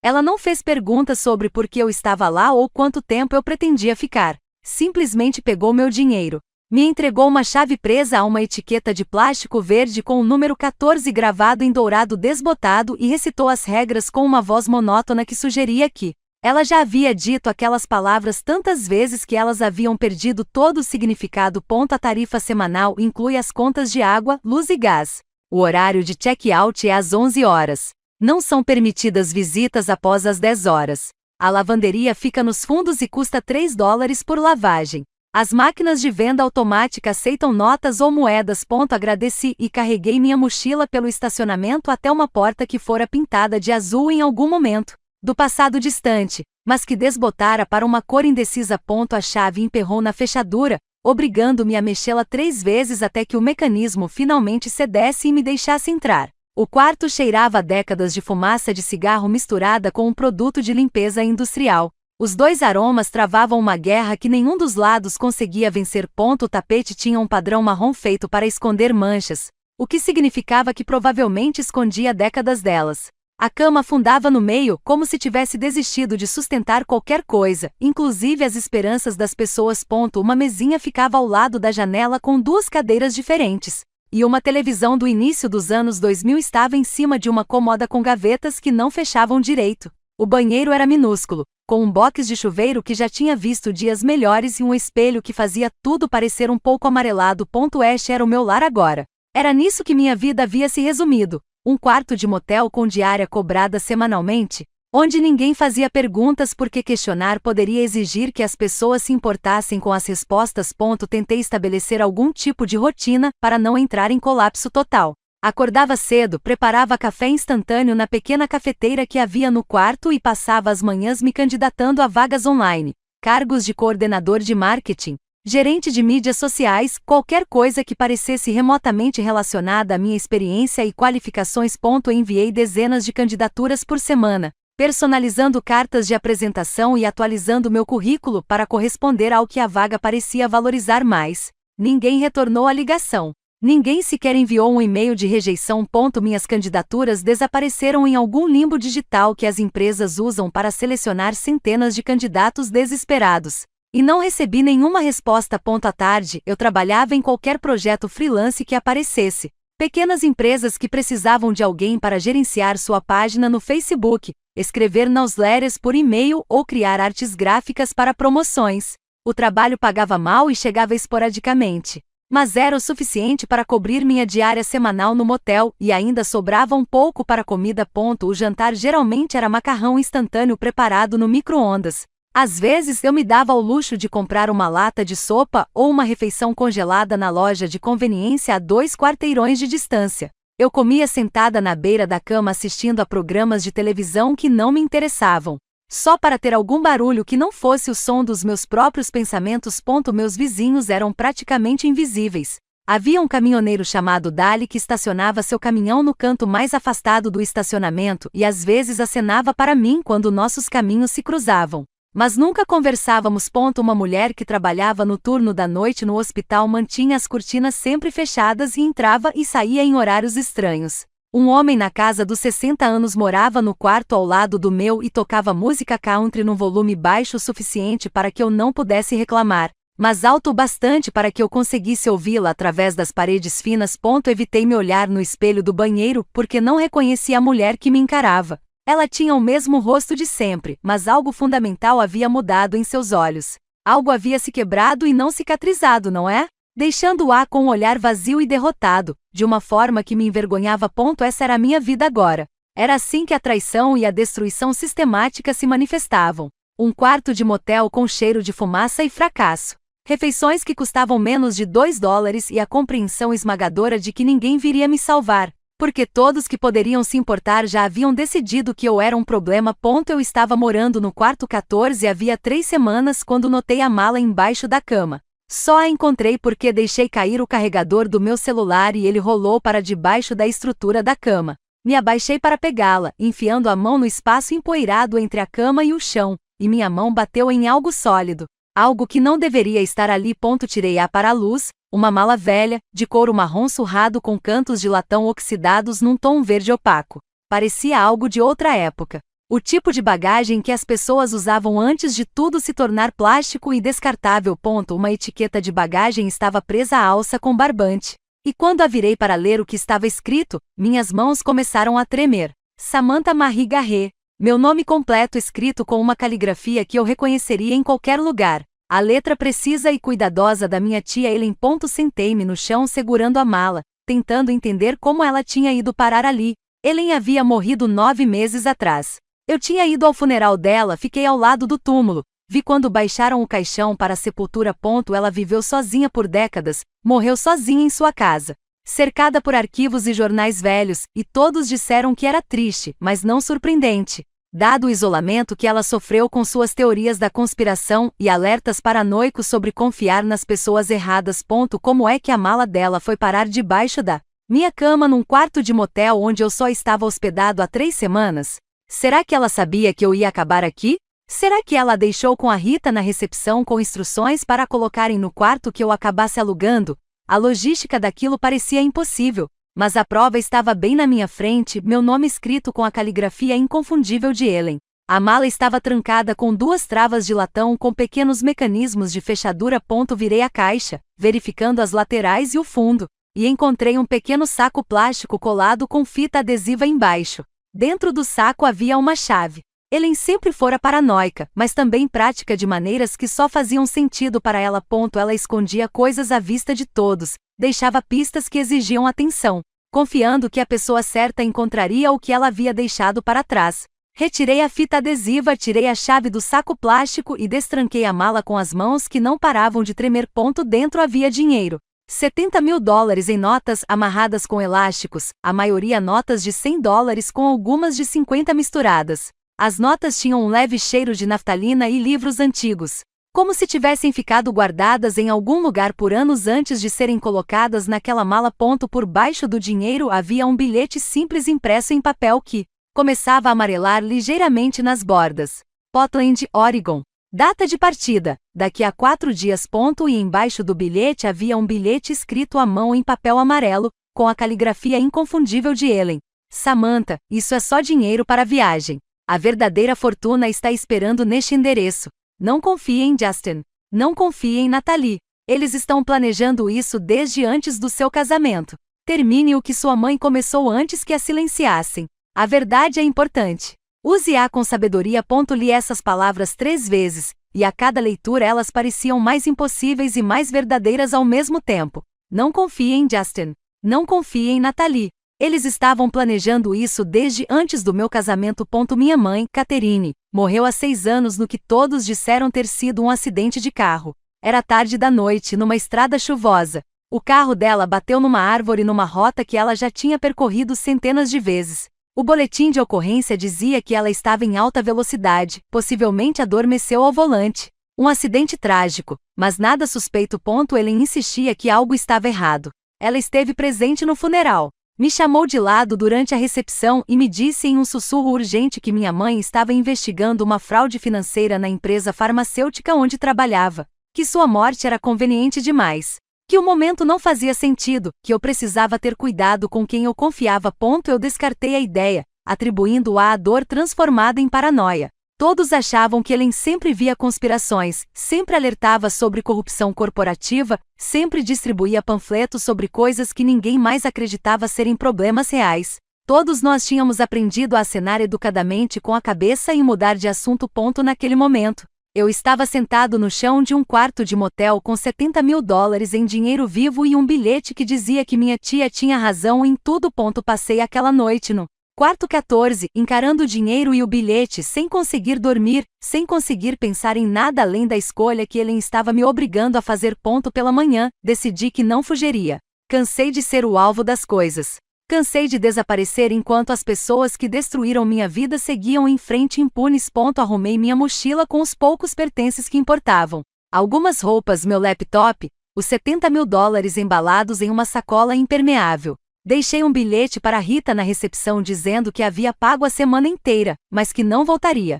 Ela não fez perguntas sobre por que eu estava lá ou quanto tempo eu pretendia ficar. Simplesmente pegou meu dinheiro. Me entregou uma chave presa a uma etiqueta de plástico verde com o número 14 gravado em dourado desbotado e recitou as regras com uma voz monótona que sugeria que ela já havia dito aquelas palavras tantas vezes que elas haviam perdido todo o significado. A tarifa semanal inclui as contas de água, luz e gás. O horário de check-out é às 11 horas. Não são permitidas visitas após as 10 horas. A lavanderia fica nos fundos e custa $3 por lavagem. As máquinas de venda automática aceitam notas ou moedas. Agradeci e carreguei minha mochila pelo estacionamento até uma porta que fora pintada de azul em algum momento do passado distante, mas que desbotara para uma cor indecisa. A chave emperrou na fechadura, obrigando-me a mexê-la 3 vezes até que o mecanismo finalmente cedesse e me deixasse entrar. O quarto cheirava a décadas de fumaça de cigarro misturada com um produto de limpeza industrial. Os dois aromas travavam uma guerra que nenhum dos lados conseguia vencer. O tapete tinha um padrão marrom feito para esconder manchas, o que significava que provavelmente escondia décadas delas. A cama afundava no meio, como se tivesse desistido de sustentar qualquer coisa, inclusive as esperanças das pessoas. Uma mesinha ficava ao lado da janela com 2 cadeiras diferentes, e uma televisão do início dos anos 2000 estava em cima de uma cômoda com gavetas que não fechavam direito. O banheiro era minúsculo, com um box de chuveiro que já tinha visto dias melhores e um espelho que fazia tudo parecer um pouco amarelado. Este era o meu lar agora. Era nisso que minha vida havia se resumido. Um quarto de motel com diária cobrada semanalmente, onde ninguém fazia perguntas porque questionar poderia exigir que as pessoas se importassem com as respostas. Tentei estabelecer algum tipo de rotina para não entrar em colapso total. Acordava cedo, preparava café instantâneo na pequena cafeteira que havia no quarto e passava as manhãs me candidatando a vagas online, cargos de coordenador de marketing, gerente de mídias sociais, qualquer coisa que parecesse remotamente relacionada à minha experiência e qualificações. Enviei dezenas de candidaturas por semana, personalizando cartas de apresentação e atualizando meu currículo para corresponder ao que a vaga parecia valorizar mais. Ninguém retornou a ligação. Ninguém sequer enviou um e-mail de rejeição. Minhas candidaturas desapareceram em algum limbo digital que as empresas usam para selecionar centenas de candidatos desesperados. E não recebi nenhuma resposta. À tarde, eu trabalhava em qualquer projeto freelance que aparecesse. Pequenas empresas que precisavam de alguém para gerenciar sua página no Facebook, escrever newsletters por e-mail ou criar artes gráficas para promoções. O trabalho pagava mal e chegava esporadicamente. Mas era o suficiente para cobrir minha diária semanal no motel, e ainda sobrava um pouco para comida. O jantar geralmente era macarrão instantâneo preparado no micro-ondas. Às vezes eu me dava ao luxo de comprar uma lata de sopa ou uma refeição congelada na loja de conveniência a 2 quarteirões de distância. Eu comia sentada na beira da cama assistindo a programas de televisão que não me interessavam, só para ter algum barulho que não fosse o som dos meus próprios pensamentos. Meus vizinhos eram praticamente invisíveis. Havia um caminhoneiro chamado Dali que estacionava seu caminhão no canto mais afastado do estacionamento e às vezes acenava para mim quando nossos caminhos se cruzavam. Mas nunca conversávamos. Uma mulher que trabalhava no turno da noite no hospital mantinha as cortinas sempre fechadas e entrava e saía em horários estranhos. Um homem na casa dos 60 anos morava no quarto ao lado do meu e tocava música country num volume baixo o suficiente para que eu não pudesse reclamar, mas alto o bastante para que eu conseguisse ouvi-la através das paredes finas. Evitei me olhar no espelho do banheiro porque não reconhecia a mulher que me encarava. Ela tinha o mesmo rosto de sempre, mas algo fundamental havia mudado em seus olhos. Algo havia se quebrado e não cicatrizado, não é? Deixando-a com um olhar vazio e derrotado, de uma forma que me envergonhava. Essa era a minha vida agora. Era assim que a traição e a destruição sistemática se manifestavam. Um quarto de motel com cheiro de fumaça e fracasso. Refeições que custavam menos de $2 e a compreensão esmagadora de que ninguém viria me salvar, porque todos que poderiam se importar já haviam decidido que eu era um problema. Eu estava morando no quarto 14 havia 3 semanas quando notei a mala embaixo da cama. Só a encontrei porque deixei cair o carregador do meu celular e ele rolou para debaixo da estrutura da cama. Me abaixei para pegá-la, enfiando a mão no espaço empoeirado entre a cama e o chão, e minha mão bateu em algo sólido. Algo que não deveria estar ali. Tirei-a para a luz, uma mala velha, de couro marrom surrado com cantos de latão oxidados num tom verde opaco. Parecia algo de outra época. O tipo de bagagem que as pessoas usavam antes de tudo se tornar plástico e descartável. Uma etiqueta de bagagem estava presa à alça com barbante. E quando a virei para ler o que estava escrito, minhas mãos começaram a tremer. Samantha Marie Garret. Meu nome completo escrito com uma caligrafia que eu reconheceria em qualquer lugar. A letra precisa e cuidadosa da minha tia Ellen. Sentei-me no chão segurando a mala, tentando entender como ela tinha ido parar ali. Ellen havia morrido 9 meses atrás. Eu tinha ido ao funeral dela, fiquei ao lado do túmulo, vi quando baixaram o caixão para a sepultura. Ela viveu sozinha por décadas, morreu sozinha em sua casa, cercada por arquivos e jornais velhos, e todos disseram que era triste, mas não surpreendente, dado o isolamento que ela sofreu com suas teorias da conspiração e alertas paranoicos sobre confiar nas pessoas erradas. Como é que a mala dela foi parar debaixo da minha cama num quarto de motel onde eu só estava hospedado há 3 semanas? Será que ela sabia que eu ia acabar aqui? Será que ela a deixou com a Rita na recepção com instruções para a colocarem no quarto que eu acabasse alugando? A logística daquilo parecia impossível, mas a prova estava bem na minha frente, meu nome escrito com a caligrafia inconfundível de Ellen. A mala estava trancada com 2 travas de latão com pequenos mecanismos de fechadura. Virei a caixa, verificando as laterais e o fundo, e encontrei um pequeno saco plástico colado com fita adesiva embaixo. Dentro do saco havia uma chave. Ellen sempre fora paranoica, mas também prática de maneiras que só faziam sentido para ela. Ela escondia coisas à vista de todos, deixava pistas que exigiam atenção, confiando que a pessoa certa encontraria o que ela havia deixado para trás. Retirei a fita adesiva, tirei a chave do saco plástico e destranquei a mala com as mãos que não paravam de tremer. Dentro havia dinheiro. $70.000 em notas amarradas com elásticos, a maioria notas de $100 com algumas de 50 misturadas. As notas tinham um leve cheiro de naftalina e livros antigos, como se tivessem ficado guardadas em algum lugar por anos antes de serem colocadas naquela mala. Por baixo do dinheiro havia um bilhete simples impresso em papel que começava a amarelar ligeiramente nas bordas. Portland, Oregon. Data de partida, daqui a 4 dias. E embaixo do bilhete havia um bilhete escrito à mão em papel amarelo, com a caligrafia inconfundível de Ellen. Samantha, isso é só dinheiro para a viagem. A verdadeira fortuna está esperando neste endereço. Não confie em Justin. Não confie em Natalie. Eles estão planejando isso desde antes do seu casamento. Termine o que sua mãe começou antes que a silenciassem. A verdade é importante. Use-a com sabedoria. Li essas palavras 3 vezes, e a cada leitura elas pareciam mais impossíveis e mais verdadeiras ao mesmo tempo. Não confie em Justin. Não confie em Natalie. Eles estavam planejando isso desde antes do meu casamento. Minha mãe, Catherine, morreu há 6 anos no que todos disseram ter sido um acidente de carro. Era tarde da noite, numa estrada chuvosa. O carro dela bateu numa árvore numa rota que ela já tinha percorrido centenas de vezes. O boletim de ocorrência dizia que ela estava em alta velocidade, possivelmente adormeceu ao volante. Um acidente trágico, mas nada suspeito. Ellen insistia que algo estava errado. Ela esteve presente no funeral. Me chamou de lado durante a recepção e me disse em um sussurro urgente que minha mãe estava investigando uma fraude financeira na empresa farmacêutica onde trabalhava, que sua morte era conveniente demais, que o momento não fazia sentido, que eu precisava ter cuidado com quem eu confiava. Eu descartei a ideia, atribuindo-a à dor transformada em paranoia. Todos achavam que Ellen sempre via conspirações, sempre alertava sobre corrupção corporativa, sempre distribuía panfletos sobre coisas que ninguém mais acreditava serem problemas reais. Todos nós tínhamos aprendido a acenar educadamente com a cabeça e mudar de assunto. Naquele momento, eu estava sentado no chão de um quarto de motel com $70.000 em dinheiro vivo e um bilhete que dizia que minha tia tinha razão em tudo. Passei aquela noite no quarto 14, encarando o dinheiro e o bilhete sem conseguir dormir, sem conseguir pensar em nada além da escolha que Ellen estava me obrigando a fazer. Pela manhã, decidi que não fugiria. Cansei de ser o alvo das coisas. Cansei de desaparecer enquanto as pessoas que destruíram minha vida seguiam em frente impunes. Arrumei minha mochila com os poucos pertences que importavam. Algumas roupas, meu laptop, os $70.000 embalados em uma sacola impermeável. Deixei um bilhete para Rita na recepção dizendo que havia pago a semana inteira, mas que não voltaria.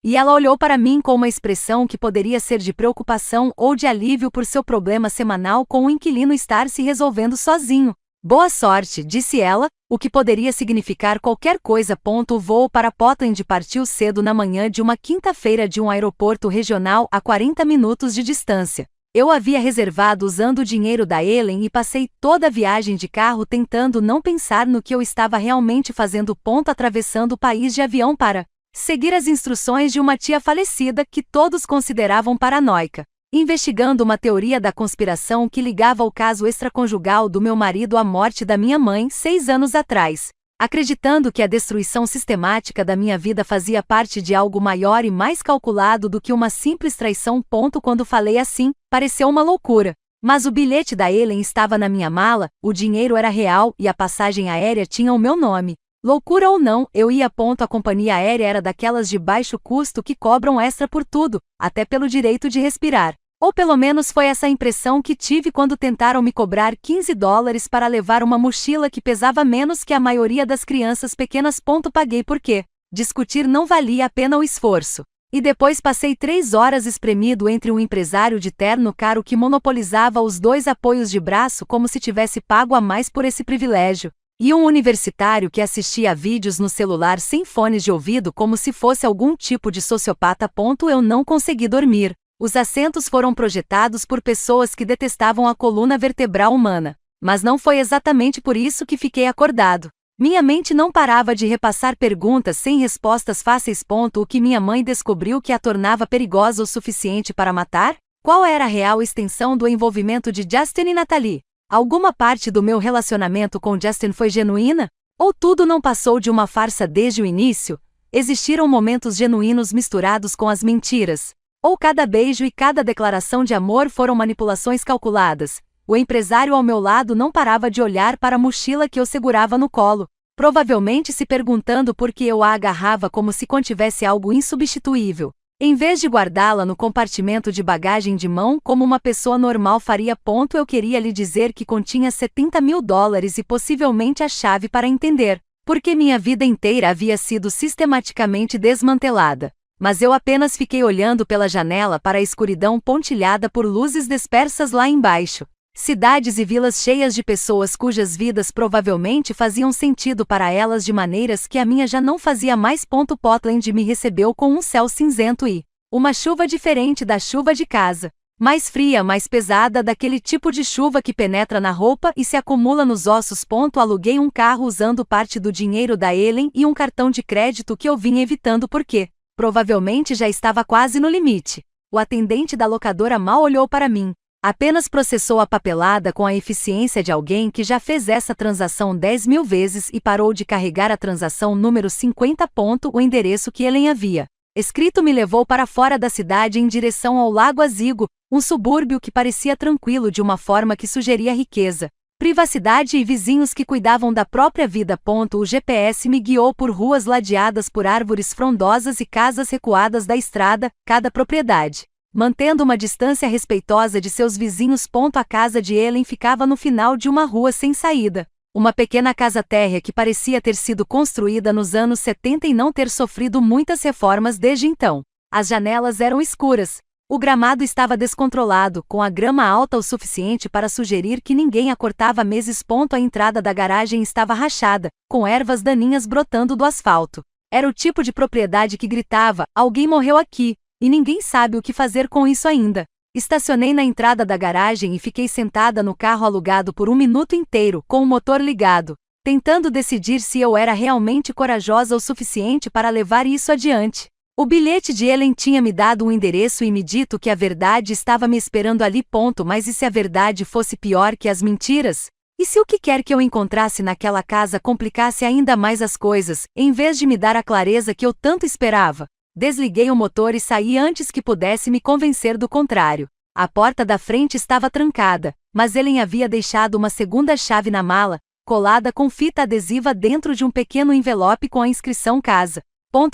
E ela olhou para mim com uma expressão que poderia ser de preocupação ou de alívio por seu problema semanal com o inquilino estar se resolvendo sozinho. Boa sorte, disse ela, o que poderia significar qualquer coisa. O voo para Portland partiu cedo na manhã de uma quinta-feira de um aeroporto regional a 40 minutos de distância. Eu havia reservado usando o dinheiro da Ellen e passei toda a viagem de carro tentando não pensar no que eu estava realmente fazendo. Atravessando o país de avião para seguir as instruções de uma tia falecida que todos consideravam paranoica. Investigando uma teoria da conspiração que ligava o caso extraconjugal do meu marido à morte da minha mãe 6 anos atrás. Acreditando que a destruição sistemática da minha vida fazia parte de algo maior e mais calculado do que uma simples traição. Quando falei assim, pareceu uma loucura. Mas o bilhete da Ellen estava na minha mala, o dinheiro era real e a passagem aérea tinha o meu nome. Loucura ou não, eu ia. A companhia aérea era daquelas de baixo custo que cobram extra por tudo, até pelo direito de respirar. Ou pelo menos foi essa a impressão que tive quando tentaram me cobrar $15 para levar uma mochila que pesava menos que a maioria das crianças pequenas. Paguei porque discutir não valia a pena o esforço. E depois passei 3 horas espremido entre um empresário de terno caro que monopolizava os 2 apoios de braço como se tivesse pago a mais por esse privilégio, e um universitário que assistia a vídeos no celular sem fones de ouvido como se fosse algum tipo de sociopata. Eu não consegui dormir. Os assentos foram projetados por pessoas que detestavam a coluna vertebral humana. Mas não foi exatamente por isso que fiquei acordado. Minha mente não parava de repassar perguntas sem respostas fáceis. O que minha mãe descobriu que a tornava perigosa o suficiente para matar? Qual era a real extensão do envolvimento de Justin e Natalie? Alguma parte do meu relacionamento com Justin foi genuína? Ou tudo não passou de uma farsa desde o início? Existiram momentos genuínos misturados com as mentiras. Ou cada beijo e cada declaração de amor foram manipulações calculadas. O empresário ao meu lado não parava de olhar para a mochila que eu segurava no colo, provavelmente se perguntando por que eu a agarrava como se contivesse algo insubstituível, em vez de guardá-la no compartimento de bagagem de mão como uma pessoa normal faria. Eu queria lhe dizer que continha $70.000 e possivelmente a chave para entender porque minha vida inteira havia sido sistematicamente desmantelada. Mas eu apenas fiquei olhando pela janela para a escuridão pontilhada por luzes dispersas lá embaixo. Cidades e vilas cheias de pessoas cujas vidas provavelmente faziam sentido para elas de maneiras que a minha já não fazia mais. Portland me recebeu com um céu cinzento e uma chuva diferente da chuva de casa. Mais fria, mais pesada, daquele tipo de chuva que penetra na roupa e se acumula nos ossos. Aluguei um carro usando parte do dinheiro da Ellen e um cartão de crédito que eu vinha evitando porque provavelmente já estava quase no limite. O atendente da locadora mal olhou para mim. Apenas processou a papelada com a eficiência de alguém que já fez essa transação 10.000 vezes e parou de carregar a transação número 50. O endereço que Ellen havia escrito me levou para fora da cidade em direção ao Lago Azigo, um subúrbio que parecia tranquilo de uma forma que sugeria riqueza, privacidade e vizinhos que cuidavam da própria vida. O GPS me guiou por ruas ladeadas por árvores frondosas e casas recuadas da estrada, cada propriedade mantendo uma distância respeitosa de seus vizinhos. A casa de Ellen ficava no final de uma rua sem saída. Uma pequena casa térrea que parecia ter sido construída nos anos 70 e não ter sofrido muitas reformas desde então. As janelas eram escuras. O gramado estava descontrolado, com a grama alta o suficiente para sugerir que ninguém a cortava há meses. A entrada da garagem estava rachada, com ervas daninhas brotando do asfalto. Era o tipo de propriedade que gritava: "Alguém morreu aqui", e ninguém sabe o que fazer com isso ainda. Estacionei na entrada da garagem e fiquei sentada no carro alugado por 1 minuto inteiro, com o motor ligado, tentando decidir se eu era realmente corajosa o suficiente para levar isso adiante. O bilhete de Ellen tinha me dado um endereço e me dito que a verdade estava me esperando ali. Mas e se a verdade fosse pior que as mentiras? E se o que quer que eu encontrasse naquela casa complicasse ainda mais as coisas, em vez de me dar a clareza que eu tanto esperava? Desliguei o motor e saí antes que pudesse me convencer do contrário. A porta da frente estava trancada, mas Ellen havia deixado uma segunda chave na mala, colada com fita adesiva dentro de um pequeno envelope com a inscrição casa.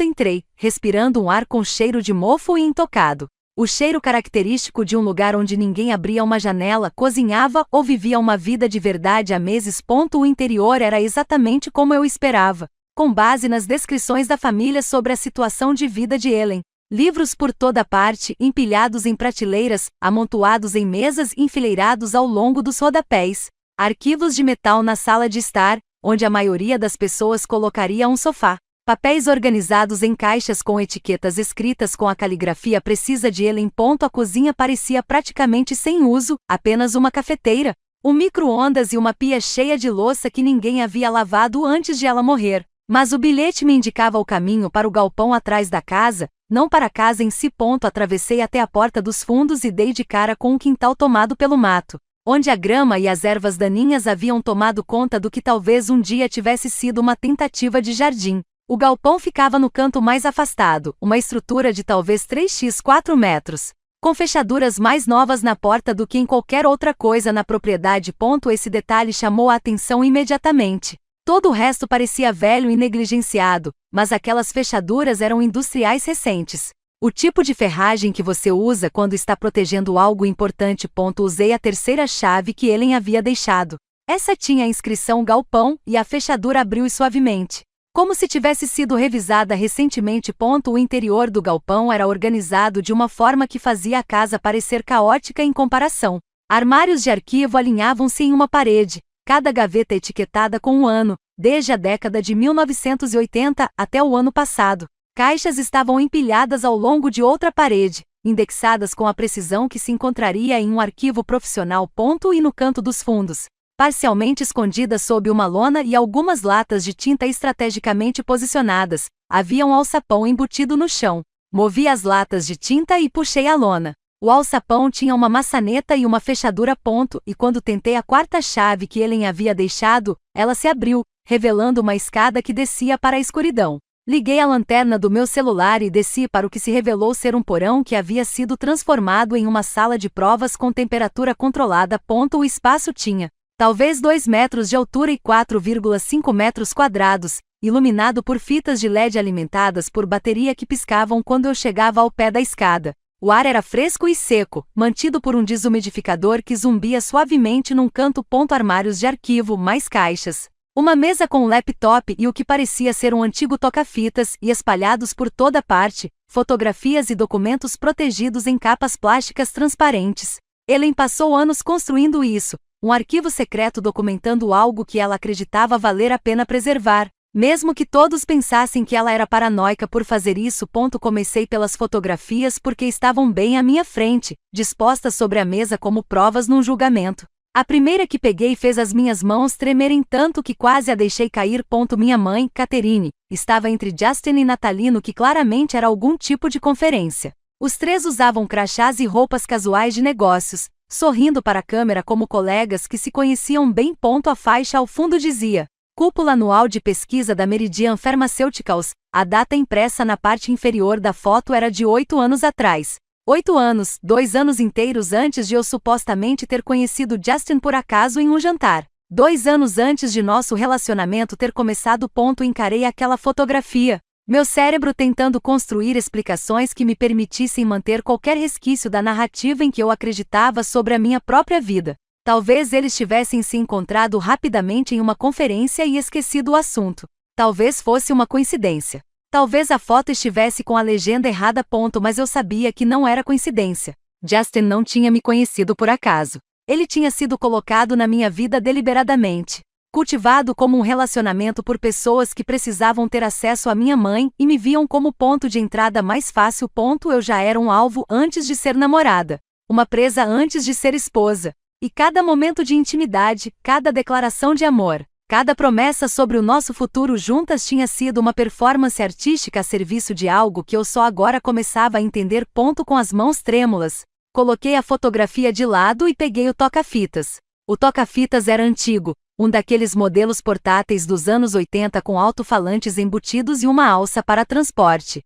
Entrei, respirando um ar com cheiro de mofo e intocado. O cheiro característico de um lugar onde ninguém abria uma janela, cozinhava ou vivia uma vida de verdade há meses. O interior era exatamente como eu esperava. Com base nas descrições da família sobre a situação de vida de Ellen. Livros por toda parte, empilhados em prateleiras, amontoados em mesas e enfileirados ao longo dos rodapés. Arquivos de metal na sala de estar, onde a maioria das pessoas colocaria um sofá. Papéis organizados em caixas com etiquetas escritas com a caligrafia precisa de Ellen. A cozinha parecia praticamente sem uso, apenas uma cafeteira, um micro-ondas e uma pia cheia de louça que ninguém havia lavado antes de ela morrer. Mas o bilhete me indicava o caminho para o galpão atrás da casa, não para a casa em si. Atravessei até a porta dos fundos e dei de cara com um quintal tomado pelo mato, onde a grama e as ervas daninhas haviam tomado conta do que talvez um dia tivesse sido uma tentativa de jardim. O galpão ficava no canto mais afastado, uma estrutura de talvez 3x4 metros, com fechaduras mais novas na porta do que em qualquer outra coisa na propriedade. Esse detalhe chamou a atenção imediatamente. Todo o resto parecia velho e negligenciado, mas aquelas fechaduras eram industriais recentes. O tipo de ferragem que você usa quando está protegendo algo importante. Usei a terceira chave que Ellen havia deixado. Essa tinha a inscrição galpão e a fechadura abriu suavemente, como se tivesse sido revisada recentemente. O interior do galpão era organizado de uma forma que fazia a casa parecer caótica em comparação. Armários de arquivo alinhavam-se em uma parede, cada gaveta etiquetada com um ano, desde a década de 1980 até o ano passado. Caixas estavam empilhadas ao longo de outra parede, indexadas com a precisão que se encontraria em um arquivo profissional. E no canto dos fundos, parcialmente escondidas sob uma lona e algumas latas de tinta estrategicamente posicionadas, havia um alçapão embutido no chão. Movi as latas de tinta e puxei a lona. O alçapão tinha uma maçaneta e uma fechadura. E quando tentei a quarta chave que Ellen havia deixado, ela se abriu, revelando uma escada que descia para a escuridão. Liguei a lanterna do meu celular e desci para o que se revelou ser um porão que havia sido transformado em uma sala de provas com temperatura controlada. O espaço tinha, talvez 2 metros de altura e 4,5 metros quadrados, iluminado por fitas de LED alimentadas por bateria que piscavam quando eu chegava ao pé da escada. O ar era fresco e seco, mantido por um desumidificador que zumbia suavemente num canto. Armários de arquivo, mais caixas. Uma mesa com um laptop e o que parecia ser um antigo toca-fitas, e espalhados por toda parte, fotografias e documentos protegidos em capas plásticas transparentes. Ellen passou anos construindo isso, um arquivo secreto documentando algo que ela acreditava valer a pena preservar, mesmo que todos pensassem que ela era paranoica por fazer isso. Comecei pelas fotografias porque estavam bem à minha frente, dispostas sobre a mesa como provas num julgamento. A primeira que peguei fez as minhas mãos tremerem tanto que quase a deixei cair. Minha mãe, Catherine, estava entre Justin e Natalie no que claramente era algum tipo de conferência. Os três usavam crachás e roupas casuais de negócios, sorrindo para a câmera como colegas que se conheciam bem. A faixa ao fundo dizia: Cúpula Anual de Pesquisa da Meridian Pharmaceuticals. A data impressa na parte inferior da foto era de 8 anos atrás. 8 anos, 2 anos inteiros antes de eu supostamente ter conhecido Justin por acaso em um jantar. 2 anos antes de nosso relacionamento ter começado. Encarei aquela fotografia, meu cérebro tentando construir explicações que me permitissem manter qualquer resquício da narrativa em que eu acreditava sobre a minha própria vida. Talvez eles tivessem se encontrado rapidamente em uma conferência e esquecido o assunto. Talvez fosse uma coincidência. Talvez a foto estivesse com a legenda errada. Mas eu sabia que não era coincidência. Justin não tinha me conhecido por acaso. Ele tinha sido colocado na minha vida deliberadamente. Cultivado como um relacionamento por pessoas que precisavam ter acesso à minha mãe e me viam como ponto de entrada mais fácil. Eu já era um alvo antes de ser namorada. Uma presa antes de ser esposa. E cada momento de intimidade, cada declaração de amor, cada promessa sobre o nosso futuro juntas tinha sido uma performance artística a serviço de algo que eu só agora começava a entender. Com as mãos trêmulas, coloquei a fotografia de lado e peguei o toca-fitas. O toca-fitas era antigo, um daqueles modelos portáteis dos anos 80 com alto-falantes embutidos e uma alça para transporte.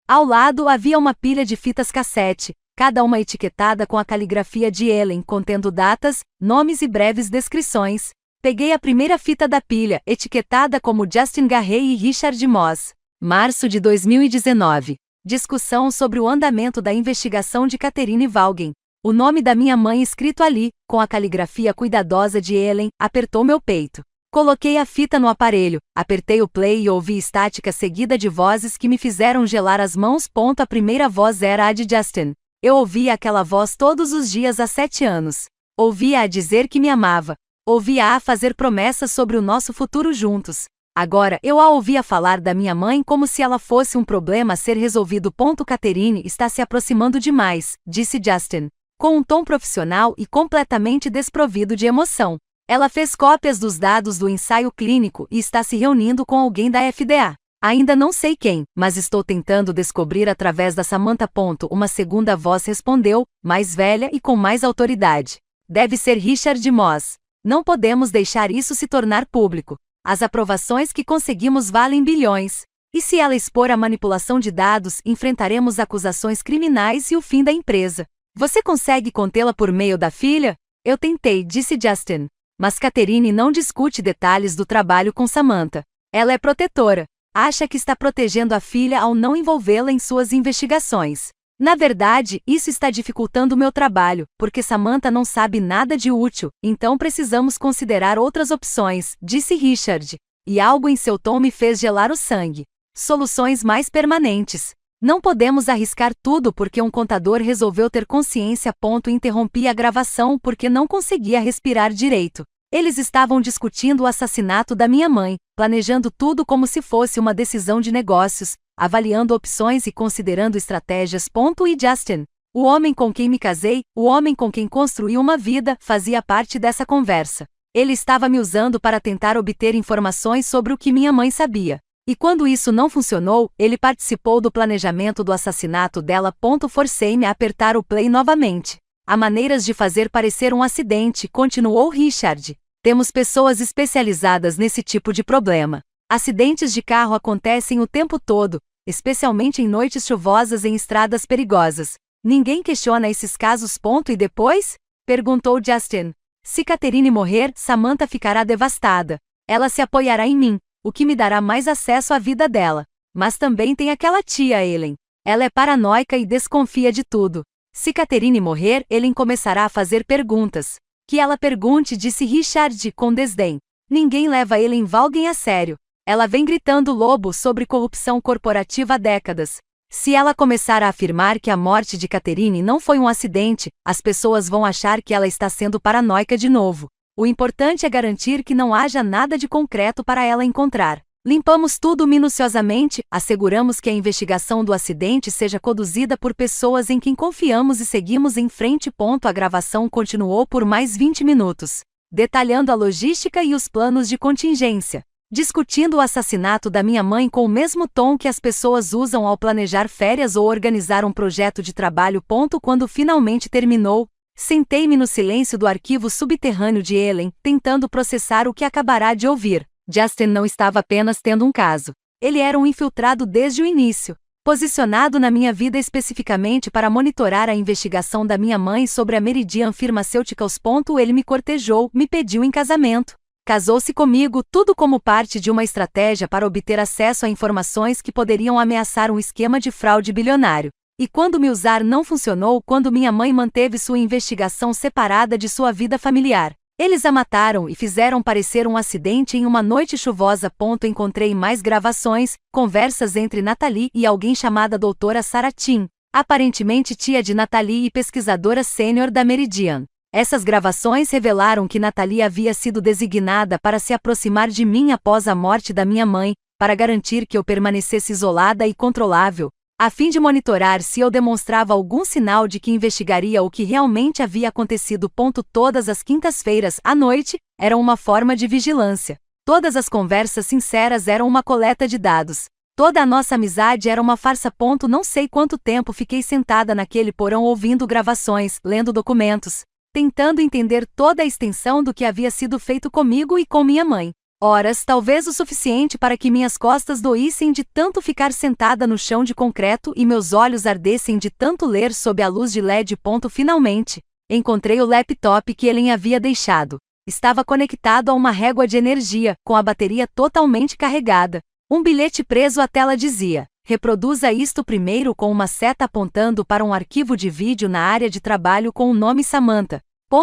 Ao lado havia uma pilha de fitas cassete, cada uma etiquetada com a caligrafia de Ellen, contendo datas, nomes e breves descrições. Peguei a primeira fita da pilha, etiquetada como Justin Garrey e Richard Moss. Março de 2019. Discussão sobre o andamento da investigação de Catherine Vaughan. O nome da minha mãe escrito ali, com a caligrafia cuidadosa de Ellen, apertou meu peito. Coloquei a fita no aparelho, apertei o play e ouvi estática seguida de vozes que me fizeram gelar as mãos. A primeira voz era a de Justin. Eu ouvia aquela voz todos os dias há 7 anos. Ouvia-a dizer que me amava. Ouvia-a fazer promessas sobre o nosso futuro juntos. Agora eu a ouvia falar da minha mãe como se ela fosse um problema a ser resolvido. Catherine está se aproximando demais, disse Justin, com um tom profissional e completamente desprovido de emoção. Ela fez cópias dos dados do ensaio clínico e está se reunindo com alguém da FDA. Ainda não sei quem, mas estou tentando descobrir através da Samantha. Uma segunda voz respondeu, mais velha e com mais autoridade. Deve ser Richard Moss. Não podemos deixar isso se tornar público. As aprovações que conseguimos valem bilhões. E se ela expor a manipulação de dados, enfrentaremos acusações criminais e o fim da empresa. Você consegue contê-la por meio da filha? Eu tentei, disse Justin. Mas Catherine não discute detalhes do trabalho com Samantha. Ela é protetora. Acha que está protegendo a filha ao não envolvê-la em suas investigações. Na verdade, isso está dificultando o meu trabalho, porque Samantha não sabe nada de útil, então precisamos considerar outras opções, disse Richard. E algo em seu tom me fez gelar o sangue. Soluções mais permanentes. Não podemos arriscar tudo porque um contador resolveu ter consciência. Interrompi a gravação porque não conseguia respirar direito. Eles estavam discutindo o assassinato da minha mãe, planejando tudo como se fosse uma decisão de negócios, avaliando opções e considerando estratégias. E Justin, o homem com quem me casei, o homem com quem construí uma vida, fazia parte dessa conversa. Ele estava me usando para tentar obter informações sobre o que minha mãe sabia. E quando isso não funcionou, ele participou do planejamento do assassinato dela. Forcei-me a apertar o play novamente. Há maneiras de fazer parecer um acidente, continuou Richard. Temos pessoas especializadas nesse tipo de problema. Acidentes de carro acontecem o tempo todo, especialmente em noites chuvosas em estradas perigosas. Ninguém questiona esses casos. E depois? Perguntou Justin. Se Catherine morrer, Samantha ficará devastada. Ela se apoiará em mim, o que me dará mais acesso à vida dela. Mas também tem aquela tia Ellen. Ela é paranoica e desconfia de tudo. Se Catherine morrer, Ellen começará a fazer perguntas. Que ela pergunte, disse Richard com desdém. Ninguém leva Ellen Valgen a sério. Ela vem gritando lobo sobre corrupção corporativa há décadas. Se ela começar a afirmar que a morte de Catherine não foi um acidente, as pessoas vão achar que ela está sendo paranoica de novo. O importante é garantir que não haja nada de concreto para ela encontrar. Limpamos tudo minuciosamente, asseguramos que a investigação do acidente seja conduzida por pessoas em quem confiamos e seguimos em frente. A gravação continuou por mais 20 minutos, detalhando a logística e os planos de contingência, discutindo o assassinato da minha mãe com o mesmo tom que as pessoas usam ao planejar férias ou organizar um projeto de trabalho. Quando finalmente terminou, sentei-me no silêncio do arquivo subterrâneo de Ellen, tentando processar o que acabará de ouvir. Justin não estava apenas tendo um caso. Ele era um infiltrado desde o início, posicionado na minha vida especificamente para monitorar a investigação da minha mãe sobre a Meridian Pharmaceuticals. Ele me cortejou, me pediu em casamento. Casou-se comigo, tudo como parte de uma estratégia para obter acesso a informações que poderiam ameaçar um esquema de fraude bilionário. E quando me usar não funcionou, quando minha mãe manteve sua investigação separada de sua vida familiar. Eles a mataram e fizeram parecer um acidente em uma noite chuvosa. Encontrei mais gravações, conversas entre Natalie e alguém chamada doutora Sarah Tin, aparentemente tia de Natalie e pesquisadora sênior da Meridian. Essas gravações revelaram que Natalie havia sido designada para se aproximar de mim após a morte da minha mãe, para garantir que eu permanecesse isolada e controlável, a fim de monitorar se eu demonstrava algum sinal de que investigaria o que realmente havia acontecido. Todas as quintas-feiras, à noite, eram uma forma de vigilância. Todas as conversas sinceras eram uma coleta de dados. Toda a nossa amizade era uma farsa. Não sei quanto tempo fiquei sentada naquele porão ouvindo gravações, lendo documentos, tentando entender toda a extensão do que havia sido feito comigo e com minha mãe. Horas, talvez o suficiente para que minhas costas doíssem de tanto ficar sentada no chão de concreto e meus olhos ardessem de tanto ler sob a luz de LED. Finalmente, encontrei o laptop que Ellen havia deixado. Estava conectado a uma régua de energia, com a bateria totalmente carregada. Um bilhete preso à tela dizia: reproduza isto primeiro, com uma seta apontando para um arquivo de vídeo na área de trabalho com o nome Samantha.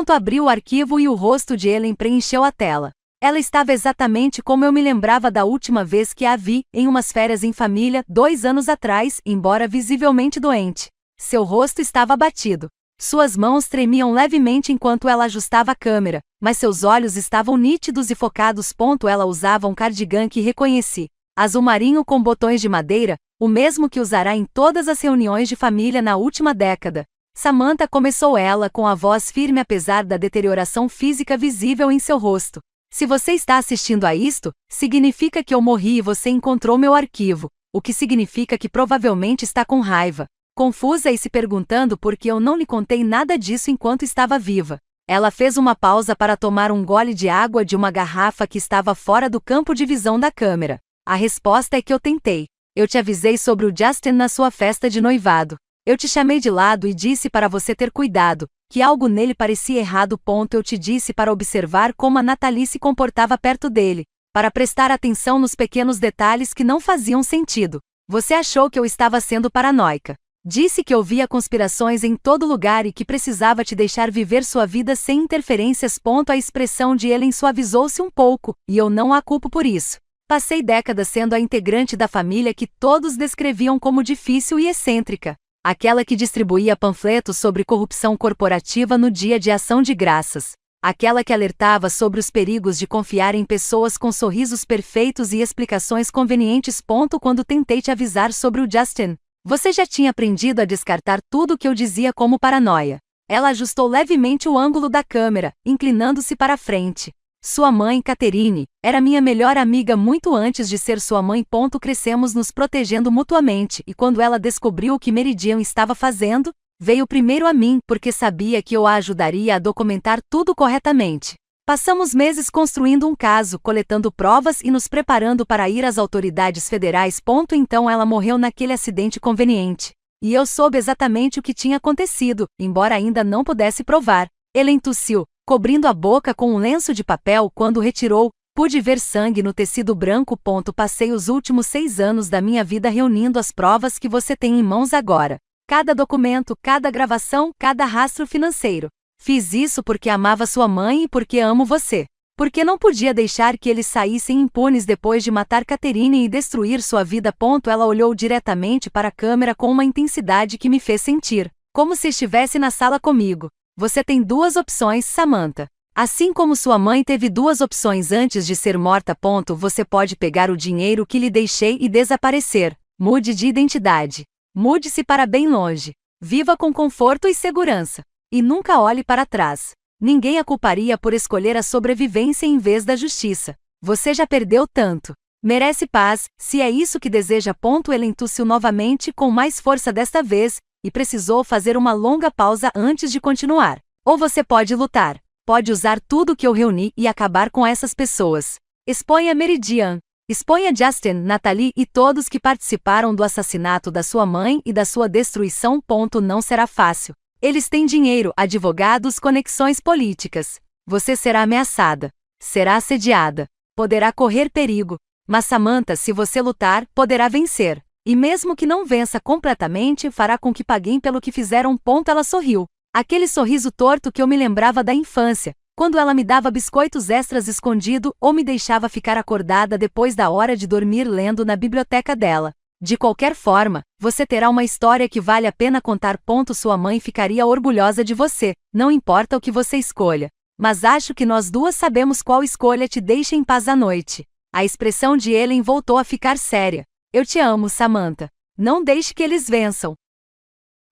Abri o arquivo e o rosto de Ellen preencheu a tela. Ela estava exatamente como eu me lembrava da última vez que a vi, em umas férias em família, 2 anos atrás, embora visivelmente doente. Seu rosto estava abatido. Suas mãos tremiam levemente enquanto ela ajustava a câmera, mas seus olhos estavam nítidos e focados. Ela usava um cardigan que reconheci, azul marinho com botões de madeira, o mesmo que usará em todas as reuniões de família na última década. Samantha, começou ela com a voz firme apesar da deterioração física visível em seu rosto. Se você está assistindo a isto, significa que eu morri e você encontrou meu arquivo, o que significa que provavelmente está com raiva, confusa e se perguntando por que eu não lhe contei nada disso enquanto estava viva. Ela fez uma pausa para tomar um gole de água de uma garrafa que estava fora do campo de visão da câmera. A resposta é que eu tentei. Eu te avisei sobre o Justin na sua festa de noivado. Eu te chamei de lado e disse para você ter cuidado, que algo nele parecia errado. Eu te disse para observar como a Natalie se comportava perto dele, para prestar atenção nos pequenos detalhes que não faziam sentido. Você achou que eu estava sendo paranoica. Disse que ouvia conspirações em todo lugar e que precisava te deixar viver sua vida sem interferências. A expressão de Ellen suavizou-se um pouco, e eu não a culpo por isso. Passei décadas sendo a integrante da família que todos descreviam como difícil e excêntrica. Aquela que distribuía panfletos sobre corrupção corporativa no Dia de Ação de Graças. Aquela que alertava sobre os perigos de confiar em pessoas com sorrisos perfeitos e explicações convenientes. Quando tentei te avisar sobre o Justin, você já tinha aprendido a descartar tudo o que eu dizia como paranoia. Ela ajustou levemente o ângulo da câmera, inclinando-se para a frente. Sua mãe, Catherine, era minha melhor amiga muito antes de ser sua mãe. Crescemos nos protegendo mutuamente e quando ela descobriu o que Meridian estava fazendo, veio primeiro a mim porque sabia que eu a ajudaria a documentar tudo corretamente. Passamos meses construindo um caso, coletando provas e nos preparando para ir às autoridades federais. Então ela morreu naquele acidente conveniente. E eu soube exatamente o que tinha acontecido, embora ainda não pudesse provar. Ellen tossiu, cobrindo a boca com um lenço de papel. Quando retirou, pude ver sangue no tecido branco. Passei os últimos 6 anos da minha vida reunindo as provas que você tem em mãos agora. Cada documento, cada gravação, cada rastro financeiro. Fiz isso porque amava sua mãe e porque amo você. Porque não podia deixar que eles saíssem impunes depois de matar Catherine e destruir sua vida. Ela olhou diretamente para a câmera com uma intensidade que me fez sentir como se estivesse na sala comigo. Você tem 2 opções, Samantha. Assim como sua mãe teve 2 opções antes de ser morta. Você pode pegar o dinheiro que lhe deixei e desaparecer. Mude de identidade. Mude-se para bem longe. Viva com conforto e segurança. E nunca olhe para trás. Ninguém a culparia por escolher a sobrevivência em vez da justiça. Você já perdeu tanto. Merece paz, se é isso que deseja. Ellen tossiu novamente com mais força desta vez, e precisou fazer uma longa pausa antes de continuar. Ou você pode lutar. Pode usar tudo que eu reuni e acabar com essas pessoas. Exponha Meridian. Exponha Justin, Natalie e todos que participaram do assassinato da sua mãe e da sua destruição. Não será fácil. Eles têm dinheiro, advogados, conexões políticas. Você será ameaçada. Será assediada. Poderá correr perigo. Mas Samantha, se você lutar, poderá vencer. E mesmo que não vença completamente, fará com que paguem pelo que fizeram. Ela sorriu. Aquele sorriso torto que eu me lembrava da infância, quando ela me dava biscoitos extras escondido ou me deixava ficar acordada depois da hora de dormir lendo na biblioteca dela. De qualquer forma, você terá uma história que vale a pena contar. Sua mãe ficaria orgulhosa de você, não importa o que você escolha. Mas acho que nós 2 sabemos qual escolha te deixa em paz à noite. A expressão de Ellen voltou a ficar séria. Eu te amo, Samantha. Não deixe que eles vençam.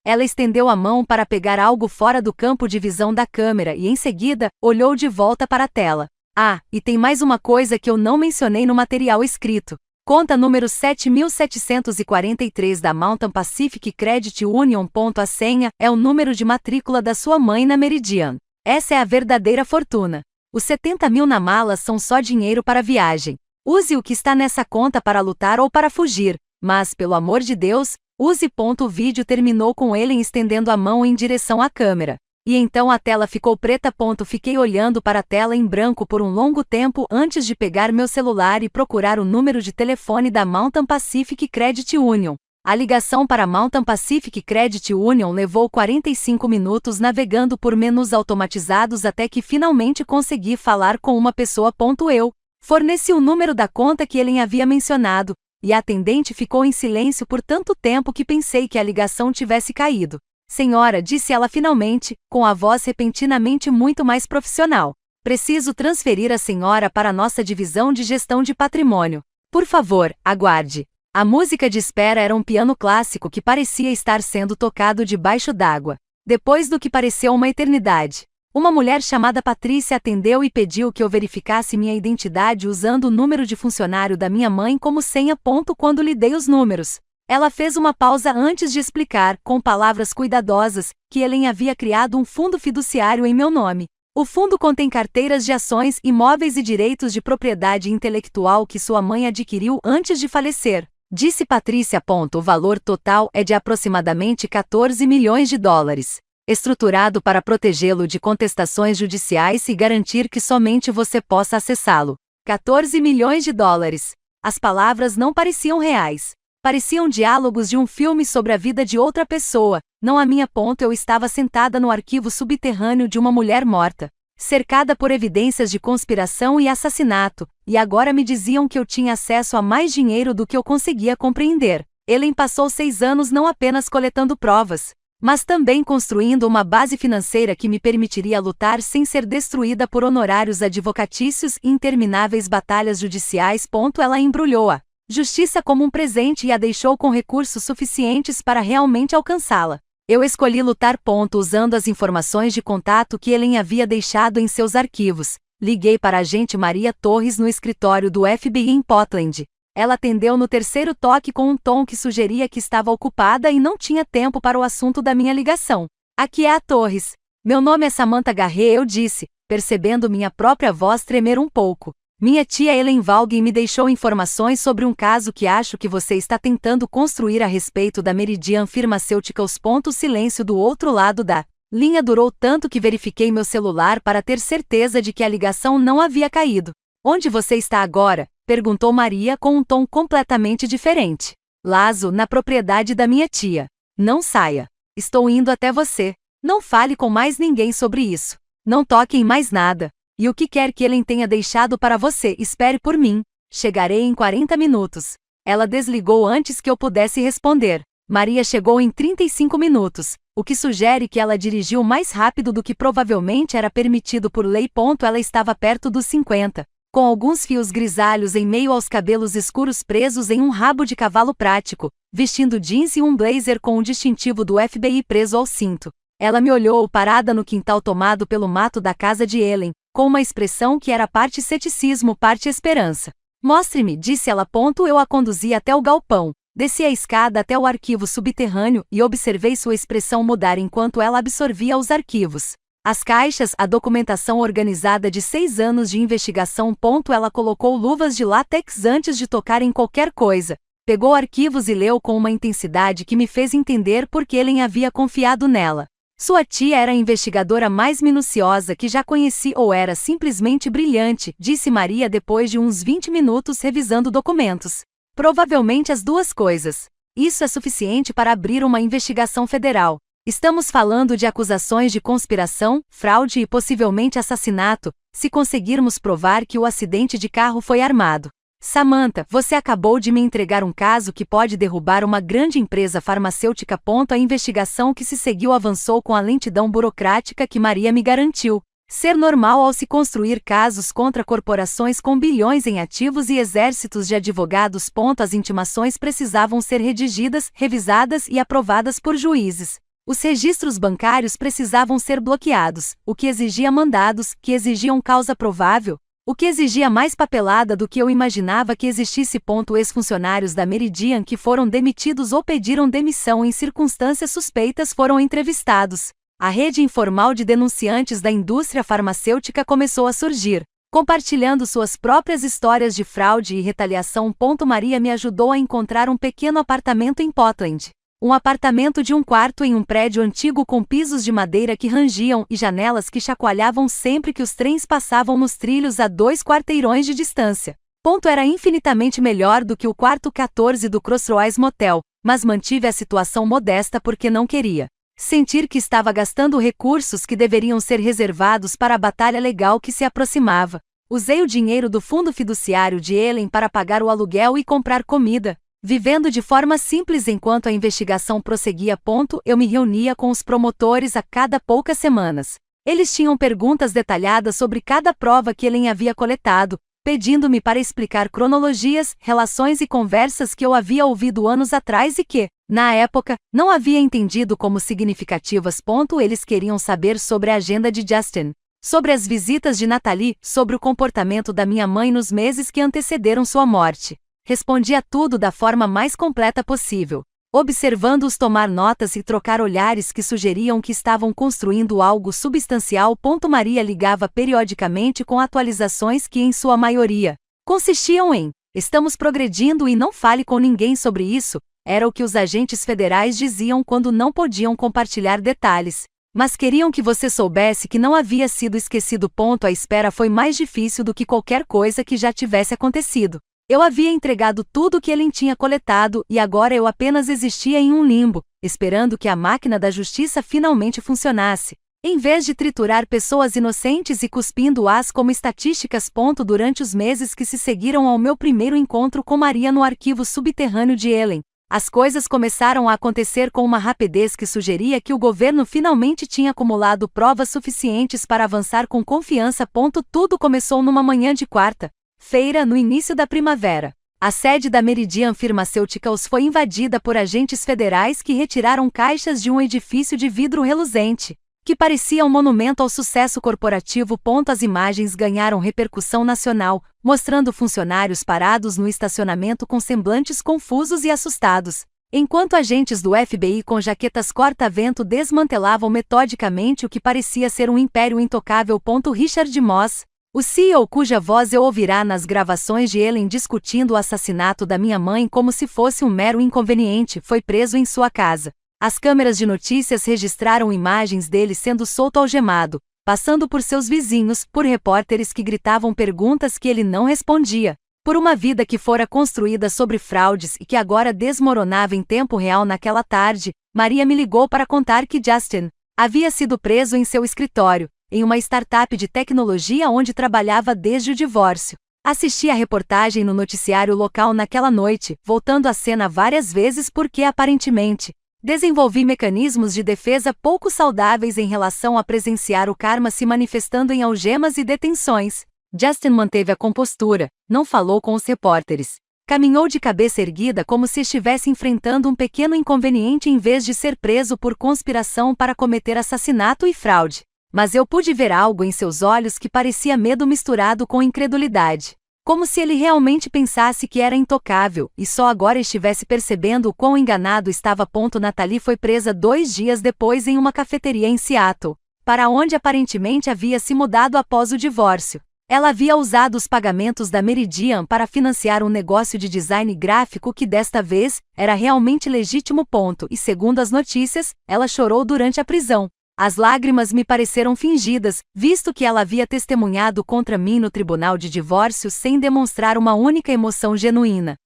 Ela estendeu a mão para pegar algo fora do campo de visão da câmera e em seguida, olhou de volta para a tela. Ah, e tem mais uma coisa que eu não mencionei no material escrito. Conta número 7743 da Mountain Pacific Credit Union. A senha é o número de matrícula da sua mãe na Meridian. Essa é a verdadeira fortuna. Os 70 mil na mala são só dinheiro para a viagem. Use o que está nessa conta para lutar ou para fugir, mas, pelo amor de Deus, use. O vídeo terminou com Ellen estendendo a mão em direção à câmera. E então a tela ficou preta. Fiquei olhando para a tela em branco por um longo tempo antes de pegar meu celular e procurar o número de telefone da Mountain Pacific Credit Union. A ligação para a Mountain Pacific Credit Union levou 45 minutos navegando por menus automatizados até que finalmente consegui falar com uma pessoa. Eu forneci o número da conta que Ellen havia mencionado, e a atendente ficou em silêncio por tanto tempo que pensei que a ligação tivesse caído. Senhora, disse ela finalmente, com a voz repentinamente muito mais profissional. Preciso transferir a senhora para a nossa divisão de gestão de patrimônio. Por favor, aguarde. A música de espera era um piano clássico que parecia estar sendo tocado debaixo d'água. Depois do que pareceu uma eternidade, uma mulher chamada Patrícia atendeu e pediu que eu verificasse minha identidade usando o número de funcionário da minha mãe como senha. Quando lhe dei os números, ela fez uma pausa antes de explicar, com palavras cuidadosas, que Ellen havia criado um fundo fiduciário em meu nome. O fundo contém carteiras de ações, imóveis e direitos de propriedade intelectual que sua mãe adquiriu antes de falecer, disse Patrícia. O valor total é de aproximadamente 14 milhões de dólares. Estruturado para protegê-lo de contestações judiciais e garantir que somente você possa acessá-lo. 14 milhões de dólares. As palavras não pareciam reais. Pareciam diálogos de um filme sobre a vida de outra pessoa, não a minha. Eu estava sentada no arquivo subterrâneo de uma mulher morta, cercada por evidências de conspiração e assassinato, e agora me diziam que eu tinha acesso a mais dinheiro do que eu conseguia compreender. Ellen passou 6 anos não apenas coletando provas, mas também construindo uma base financeira que me permitiria lutar sem ser destruída por honorários advocatícios e intermináveis batalhas judiciais. Ela embrulhou a justiça como um presente e a deixou com recursos suficientes para realmente alcançá-la. Eu escolhi lutar. Usando as informações de contato que Ellen havia deixado em seus arquivos, liguei para a agente Maria Torres no escritório do FBI em Portland. Ela atendeu no terceiro toque com um tom que sugeria que estava ocupada e não tinha tempo para o assunto da minha ligação. Aqui é a Torres. Meu nome é Samantha Garrett, eu disse, percebendo minha própria voz tremer um pouco. Minha tia Ellen Vaughan me deixou informações sobre um caso que acho que você está tentando construir a respeito da Meridian Pharmaceuticals. Silêncio do outro lado da linha durou tanto que verifiquei meu celular para ter certeza de que a ligação não havia caído. Onde você está agora? Perguntou Maria com um tom completamente diferente. Lazo, na propriedade da minha tia. Não saia. Estou indo até você. Não fale com mais ninguém sobre isso. Não toque em mais nada. E o que quer que Ellen tenha deixado para você, espere por mim. Chegarei em 40 minutos. Ela desligou antes que eu pudesse responder. Maria chegou em 35 minutos, o que sugere que ela dirigiu mais rápido do que provavelmente era permitido por lei. Ela estava perto dos 50, com alguns fios grisalhos em meio aos cabelos escuros presos em um rabo de cavalo prático, vestindo jeans e um blazer com o distintivo do FBI preso ao cinto. Ela me olhou parada no quintal tomado pelo mato da casa de Ellen, com uma expressão que era parte ceticismo, parte esperança. Mostre-me, disse ela. Eu a conduzi até o galpão, desci a escada até o arquivo subterrâneo e observei sua expressão mudar enquanto ela absorvia os arquivos. As caixas, a documentação organizada de 6 anos de investigação. Ela colocou luvas de látex antes de tocar em qualquer coisa, pegou arquivos e leu com uma intensidade que me fez entender por que Ellen havia confiado nela. Sua tia era a investigadora mais minuciosa que já conheci ou era simplesmente brilhante, disse Maria depois de uns 20 minutos revisando documentos. Provavelmente as duas coisas. Isso é suficiente para abrir uma investigação federal. Estamos falando de acusações de conspiração, fraude e possivelmente assassinato, se conseguirmos provar que o acidente de carro foi armado. Samantha, você acabou de me entregar um caso que pode derrubar uma grande empresa farmacêutica. A investigação que se seguiu avançou com a lentidão burocrática que Maria me garantiu ser normal ao se construir casos contra corporações com bilhões em ativos e exércitos de advogados. As intimações precisavam ser redigidas, revisadas e aprovadas por juízes. Os registros bancários precisavam ser bloqueados, o que exigia mandados, que exigiam causa provável, o que exigia mais papelada do que eu imaginava que existisse. Ex-funcionários da Meridian que foram demitidos ou pediram demissão em circunstâncias suspeitas foram entrevistados. A rede informal de denunciantes da indústria farmacêutica começou a surgir, compartilhando suas próprias histórias de fraude e retaliação. Maria me ajudou a encontrar um pequeno apartamento em Portland. Um apartamento de um quarto em um prédio antigo com pisos de madeira que rangiam e janelas que chacoalhavam sempre que os trens passavam nos trilhos a 2 quarteirões de distância. Era infinitamente melhor do que o quarto 14 do Crossroads Motel, mas mantive a situação modesta porque não queria sentir que estava gastando recursos que deveriam ser reservados para a batalha legal que se aproximava. Usei o dinheiro do fundo fiduciário de Ellen para pagar o aluguel e comprar comida, vivendo de forma simples enquanto a investigação prosseguia. Eu me reunia com os promotores a cada poucas semanas. Eles tinham perguntas detalhadas sobre cada prova que Ellen havia coletado, pedindo-me para explicar cronologias, relações e conversas que eu havia ouvido anos atrás e que, na época, não havia entendido como significativas. Eles queriam saber sobre a agenda de Justin, sobre as visitas de Natalie, sobre o comportamento da minha mãe nos meses que antecederam sua morte. Respondia tudo da forma mais completa possível, observando-os tomar notas e trocar olhares que sugeriam que estavam construindo algo substancial. Maria ligava periodicamente com atualizações que, em sua maioria, consistiam em: estamos progredindo e não fale com ninguém sobre isso, era o que os agentes federais diziam quando não podiam compartilhar detalhes, mas queriam que você soubesse que não havia sido esquecido. A espera foi mais difícil do que qualquer coisa que já tivesse acontecido. Eu havia entregado tudo o que Ellen tinha coletado e agora eu apenas existia em um limbo, esperando que a máquina da justiça finalmente funcionasse, em vez de triturar pessoas inocentes e cuspindo-as como estatísticas. Durante os meses que se seguiram ao meu primeiro encontro com Maria no arquivo subterrâneo de Ellen, as coisas começaram a acontecer com uma rapidez que sugeria que o governo finalmente tinha acumulado provas suficientes para avançar com confiança. Tudo começou numa manhã de quarta-feira, no início da primavera. A sede da Meridian Pharmaceuticals foi invadida por agentes federais que retiraram caixas de um edifício de vidro reluzente, que parecia um monumento ao sucesso corporativo. As imagens ganharam repercussão nacional, mostrando funcionários parados no estacionamento com semblantes confusos e assustados. Enquanto agentes do FBI com jaquetas corta-vento desmantelavam metodicamente o que parecia ser um império intocável. Richard Moss, o CEO cuja voz eu ouvirá nas gravações de Ellen discutindo o assassinato da minha mãe como se fosse um mero inconveniente, foi preso em sua casa. As câmeras de notícias registraram imagens dele sendo solto algemado, passando por seus vizinhos, por repórteres que gritavam perguntas que ele não respondia, por uma vida que fora construída sobre fraudes e que agora desmoronava em tempo real. Naquela tarde, Maria me ligou para contar que Justin havia sido preso em seu escritório, em uma startup de tecnologia onde trabalhava desde o divórcio. Assisti a reportagem no noticiário local naquela noite, voltando à cena várias vezes porque, aparentemente, desenvolvi mecanismos de defesa pouco saudáveis em relação a presenciar o karma se manifestando em algemas e detenções. Justin manteve a compostura, não falou com os repórteres. Caminhou de cabeça erguida como se estivesse enfrentando um pequeno inconveniente em vez de ser preso por conspiração para cometer assassinato e fraude. Mas eu pude ver algo em seus olhos que parecia medo misturado com incredulidade. Como se ele realmente pensasse que era intocável, e só agora estivesse percebendo o quão enganado estava. Natalie foi presa 2 dias depois em uma cafeteria em Seattle, para onde aparentemente havia se mudado após o divórcio. Ela havia usado os pagamentos da Meridian para financiar um negócio de design gráfico que desta vez era realmente legítimo. E segundo as notícias, ela chorou durante a prisão. As lágrimas me pareceram fingidas, visto que ela havia testemunhado contra mim no tribunal de divórcio sem demonstrar uma única emoção genuína.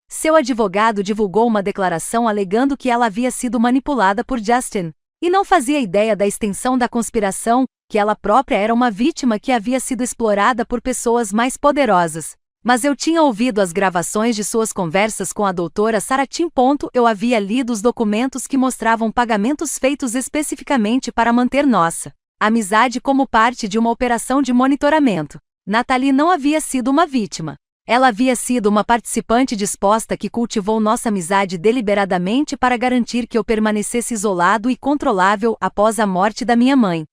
Seu advogado divulgou uma declaração alegando que ela havia sido manipulada por Justin, e não fazia ideia da extensão da conspiração, que ela própria era uma vítima que havia sido explorada por pessoas mais poderosas. Mas eu tinha ouvido as gravações de suas conversas com a doutora Sarah Tim. Eu havia lido os documentos que mostravam pagamentos feitos especificamente para manter nossa amizade como parte de uma operação de monitoramento. Natalie não havia sido uma vítima. Ela havia sido uma participante disposta que cultivou nossa amizade deliberadamente para garantir que eu permanecesse isolado e controlável após a morte da minha mãe.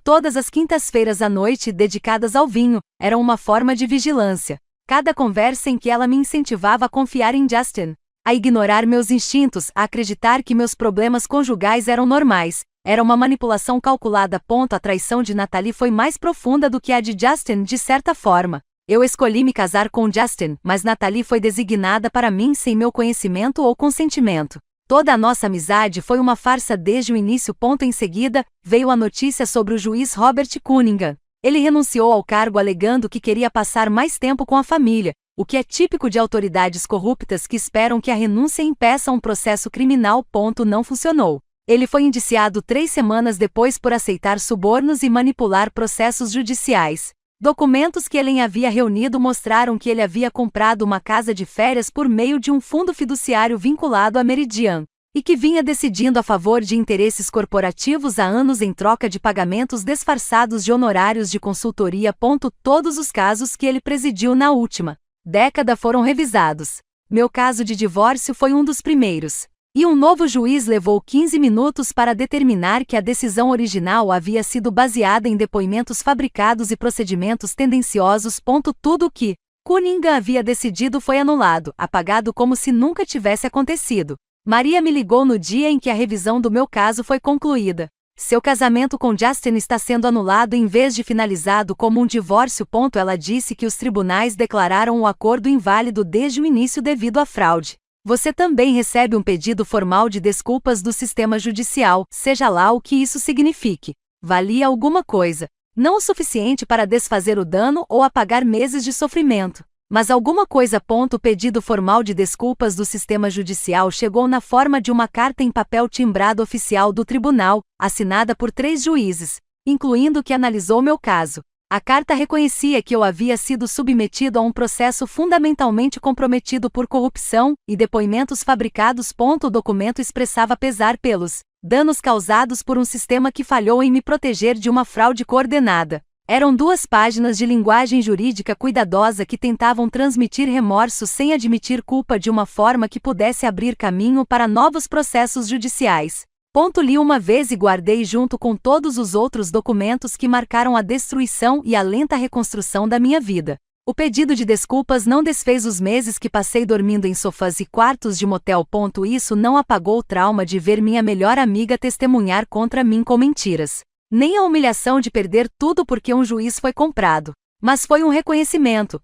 Todas as quintas-feiras à noite dedicadas ao vinho eram uma forma de vigilância. Cada conversa em que ela me incentivava a confiar em Justin, a ignorar meus instintos, a acreditar que meus problemas conjugais eram normais, era uma manipulação calculada. A traição de Natalie foi mais profunda do que a de Justin de certa forma. Eu escolhi me casar com Justin, mas Natalie foi designada para mim sem meu conhecimento ou consentimento. Toda a nossa amizade foi uma farsa desde o início. Em seguida, veio a notícia sobre o juiz Robert Cunningham. Ele renunciou ao cargo alegando que queria passar mais tempo com a família, o que é típico de autoridades corruptas que esperam que a renúncia impeça um processo criminal. Não funcionou. Ele foi indiciado 3 semanas depois por aceitar subornos e manipular processos judiciais. Documentos que Ellen havia reunido mostraram que ele havia comprado uma casa de férias por meio de um fundo fiduciário vinculado à Meridian, e que vinha decidindo a favor de interesses corporativos há anos em troca de pagamentos disfarçados de honorários de consultoria. Todos os casos que ele presidiu na última década foram revisados. Meu caso de divórcio foi um dos primeiros. E um novo juiz levou 15 minutos para determinar que a decisão original havia sido baseada em depoimentos fabricados e procedimentos tendenciosos. Tudo o que Cunningham havia decidido foi anulado, apagado como se nunca tivesse acontecido. Maria me ligou no dia em que a revisão do meu caso foi concluída. Seu casamento com Justin está sendo anulado em vez de finalizado como um divórcio. Ela disse que os tribunais declararam o acordo inválido desde o início devido à fraude. Você também recebe um pedido formal de desculpas do sistema judicial, seja lá o que isso signifique. Valia alguma coisa. Não o suficiente para desfazer o dano ou apagar meses de sofrimento, mas alguma coisa. O pedido formal de desculpas do sistema judicial chegou na forma de uma carta em papel timbrado oficial do tribunal, assinada por 3 juízes, incluindo o que analisou meu caso. A carta reconhecia que eu havia sido submetido a um processo fundamentalmente comprometido por corrupção e depoimentos fabricados. O documento expressava pesar pelos danos causados por um sistema que falhou em me proteger de uma fraude coordenada. Eram 2 páginas de linguagem jurídica cuidadosa que tentavam transmitir remorso sem admitir culpa de uma forma que pudesse abrir caminho para novos processos judiciais. Li uma vez e guardei junto com todos os outros documentos que marcaram a destruição e a lenta reconstrução da minha vida. O pedido de desculpas não desfez os meses que passei dormindo em sofás e quartos de motel. Isso não apagou o trauma de ver minha melhor amiga testemunhar contra mim com mentiras. Nem a humilhação de perder tudo porque um juiz foi comprado. Mas foi um reconhecimento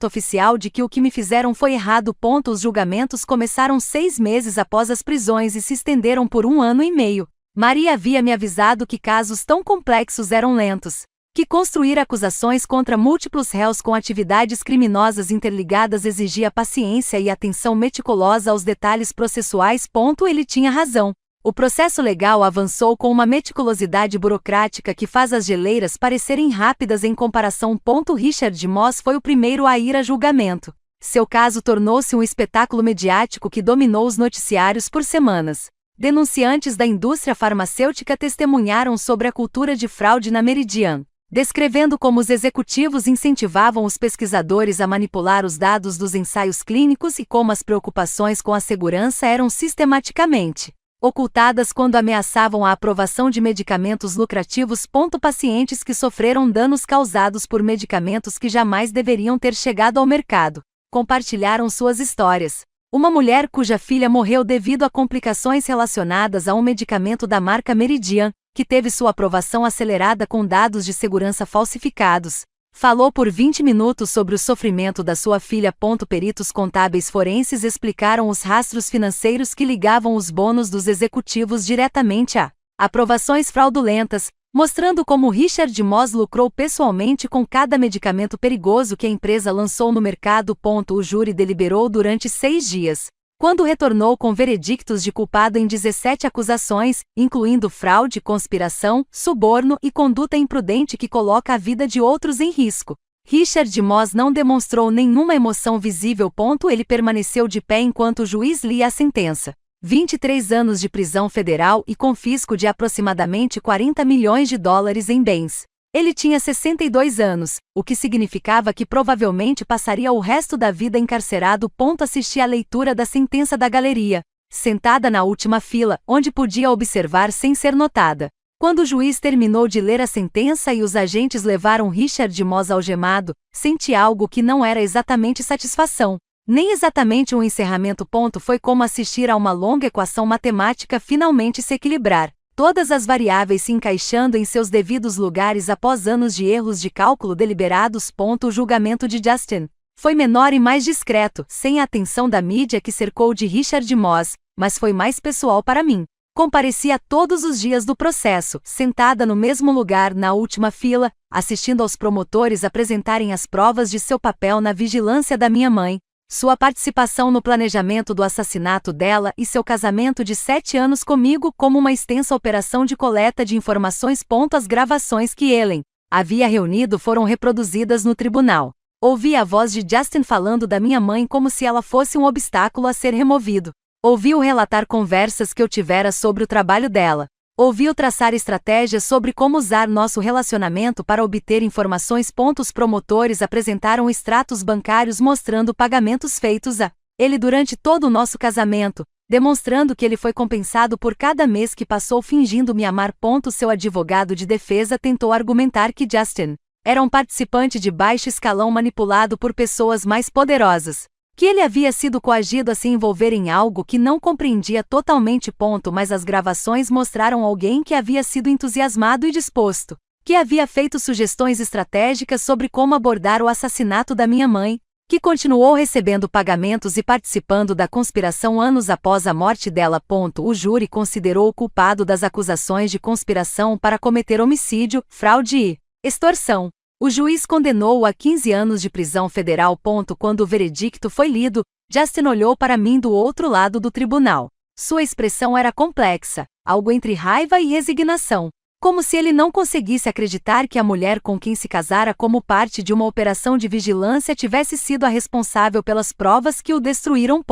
oficial de que o que me fizeram foi errado. Os julgamentos começaram 6 meses após as prisões e se estenderam por 1 ano e meio. Maria havia me avisado que casos tão complexos eram lentos. Que construir acusações contra múltiplos réus com atividades criminosas interligadas exigia paciência e atenção meticulosa aos detalhes processuais. Ele tinha razão. O processo legal avançou com uma meticulosidade burocrática que faz as geleiras parecerem rápidas em comparação. Richard Moss foi o primeiro a ir a julgamento. Seu caso tornou-se um espetáculo mediático que dominou os noticiários por semanas. Denunciantes da indústria farmacêutica testemunharam sobre a cultura de fraude na Meridian, descrevendo como os executivos incentivavam os pesquisadores a manipular os dados dos ensaios clínicos e como as preocupações com a segurança eram sistematicamente ocultadas quando ameaçavam a aprovação de medicamentos lucrativos. Pacientes que sofreram danos causados por medicamentos que jamais deveriam ter chegado ao mercado compartilharam suas histórias. Uma mulher cuja filha morreu devido a complicações relacionadas a um medicamento da marca Meridian, que teve sua aprovação acelerada com dados de segurança falsificados, falou por 20 minutos sobre o sofrimento da sua filha. Peritos contábeis forenses explicaram os rastros financeiros que ligavam os bônus dos executivos diretamente a aprovações fraudulentas, mostrando como Richard Moss lucrou pessoalmente com cada medicamento perigoso que a empresa lançou no mercado. O júri deliberou durante 6 dias. Quando retornou com veredictos de culpado em 17 acusações, incluindo fraude, conspiração, suborno e conduta imprudente que coloca a vida de outros em risco. Richard Moss não demonstrou nenhuma emoção visível. Ele permaneceu de pé enquanto o juiz lia a sentença. 23 anos de prisão federal e confisco de aproximadamente $40 milhões em bens. Ele tinha 62 anos, o que significava que provavelmente passaria o resto da vida encarcerado. Assisti à leitura da sentença da galeria, sentada na última fila, onde podia observar sem ser notada. Quando o juiz terminou de ler a sentença e os agentes levaram Richard Moss algemado, senti algo que não era exatamente satisfação. Nem exatamente um encerramento. Foi como assistir a uma longa equação matemática finalmente se equilibrar, todas as variáveis se encaixando em seus devidos lugares após anos de erros de cálculo deliberados. O julgamento de Justin foi menor e mais discreto, sem a atenção da mídia que cercou de Richard Moss, mas foi mais pessoal para mim. Comparecia todos os dias do processo, sentada no mesmo lugar na última fila, assistindo aos promotores apresentarem as provas de seu papel na vigilância da minha mãe, sua participação no planejamento do assassinato dela e seu casamento de 7 anos comigo como uma extensa operação de coleta de informações. As gravações que Ellen havia reunido foram reproduzidas no tribunal. Ouvi a voz de Justin falando da minha mãe como se ela fosse um obstáculo a ser removido. Ouvi-o relatar conversas que eu tivera sobre o trabalho dela. Ouvi-o traçar estratégias sobre como usar nosso relacionamento para obter informações. Os promotores apresentaram extratos bancários mostrando pagamentos feitos a ele durante todo o nosso casamento, demonstrando que ele foi compensado por cada mês que passou fingindo me amar. Seu advogado de defesa tentou argumentar que Justin era um participante de baixo escalão manipulado por pessoas mais poderosas, que ele havia sido coagido a se envolver em algo que não compreendia totalmente. Mas as gravações mostraram alguém que havia sido entusiasmado e disposto, que havia feito sugestões estratégicas sobre como abordar o assassinato da minha mãe, que continuou recebendo pagamentos e participando da conspiração anos após a morte dela. O júri considerou o culpado das acusações de conspiração para cometer homicídio, fraude e extorsão. O juiz condenou-o a 15 anos de prisão federal. Quando o veredicto foi lido, Justin olhou para mim do outro lado do tribunal. Sua expressão era complexa, algo entre raiva e resignação, como se ele não conseguisse acreditar que a mulher com quem se casara como parte de uma operação de vigilância tivesse sido a responsável pelas provas que o destruíram.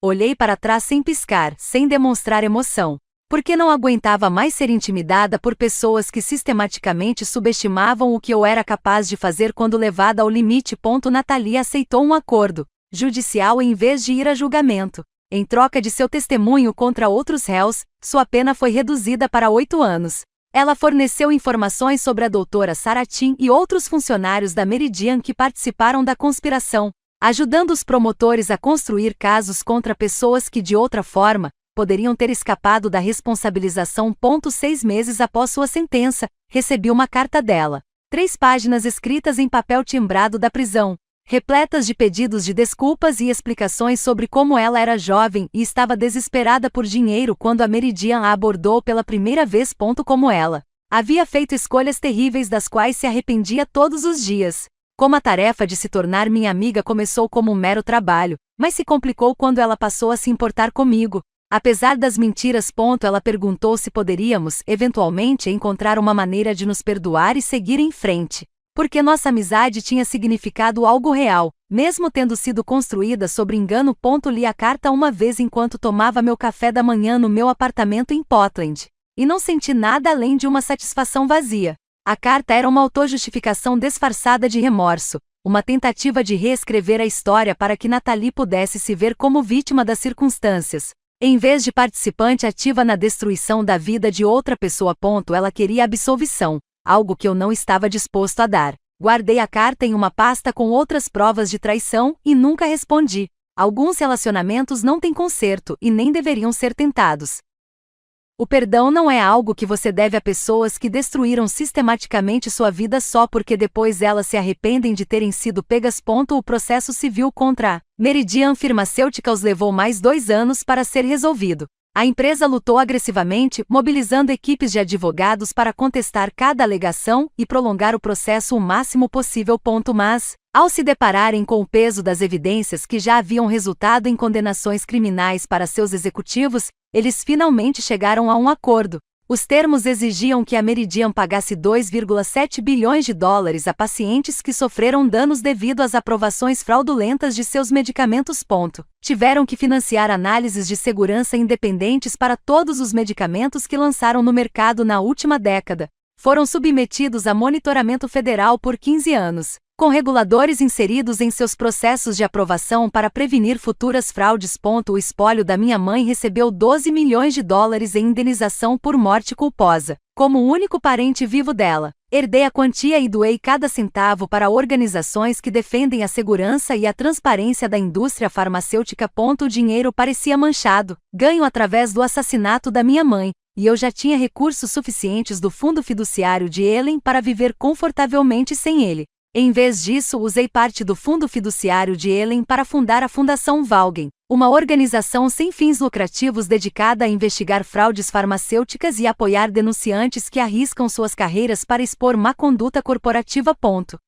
Olhei para trás sem piscar, sem demonstrar emoção, porque não aguentava mais ser intimidada por pessoas que sistematicamente subestimavam o que eu era capaz de fazer quando levada ao limite. Natalie aceitou um acordo judicial em vez de ir a julgamento. Em troca de seu testemunho contra outros réus, sua pena foi reduzida para 8 anos. Ela forneceu informações sobre a doutora Saratin e outros funcionários da Meridian que participaram da conspiração, ajudando os promotores a construir casos contra pessoas que, de outra forma, poderiam ter escapado da responsabilização. 6 meses após sua sentença, recebi uma carta dela. 3 páginas escritas em papel timbrado da prisão, repletas de pedidos de desculpas e explicações sobre como ela era jovem e estava desesperada por dinheiro quando a Meridian a abordou pela primeira vez. Como ela havia feito escolhas terríveis das quais se arrependia todos os dias. Como a tarefa de se tornar minha amiga começou como um mero trabalho, mas se complicou quando ela passou a se importar comigo. Apesar das mentiras. Ela perguntou se poderíamos, eventualmente, encontrar uma maneira de nos perdoar e seguir em frente. Porque nossa amizade tinha significado algo real, mesmo tendo sido construída sobre engano. Li a carta uma vez enquanto tomava meu café da manhã no meu apartamento em Portland. E não senti nada além de uma satisfação vazia. A carta era uma autojustificação disfarçada de remorso, uma tentativa de reescrever a história para que Natalie pudesse se ver como vítima das circunstâncias, em vez de participante ativa na destruição da vida de outra pessoa. Ela queria absolvição, algo que eu não estava disposto a dar. Guardei a carta em uma pasta com outras provas de traição e nunca respondi. Alguns relacionamentos não têm conserto e nem deveriam ser tentados. O perdão não é algo que você deve a pessoas que destruíram sistematicamente sua vida só porque depois elas se arrependem de terem sido pegas. O processo civil contra a Meridian Pharmaceuticals levou mais 2 anos para ser resolvido. A empresa lutou agressivamente, mobilizando equipes de advogados para contestar cada alegação e prolongar o processo o máximo possível. Mas, ao se depararem com o peso das evidências que já haviam resultado em condenações criminais para seus executivos, eles finalmente chegaram a um acordo. Os termos exigiam que a Meridian pagasse 2,7 bilhões de dólares a pacientes que sofreram danos devido às aprovações fraudulentas de seus medicamentos. Tiveram que financiar análises de segurança independentes para todos os medicamentos que lançaram no mercado na última década. Foram submetidos a monitoramento federal por 15 anos, com reguladores inseridos em seus processos de aprovação para prevenir futuras fraudes. O espólio da minha mãe recebeu 12 milhões de dólares em indenização por morte culposa. Como o único parente vivo dela, herdei a quantia e doei cada centavo para organizações que defendem a segurança e a transparência da indústria farmacêutica. O dinheiro parecia manchado, ganho através do assassinato da minha mãe, e eu já tinha recursos suficientes do fundo fiduciário de Ellen para viver confortavelmente sem ele. Em vez disso, usei parte do fundo fiduciário de Ellen para fundar a Fundação Valgen, uma organização sem fins lucrativos dedicada a investigar fraudes farmacêuticas e apoiar denunciantes que arriscam suas carreiras para expor má conduta corporativa.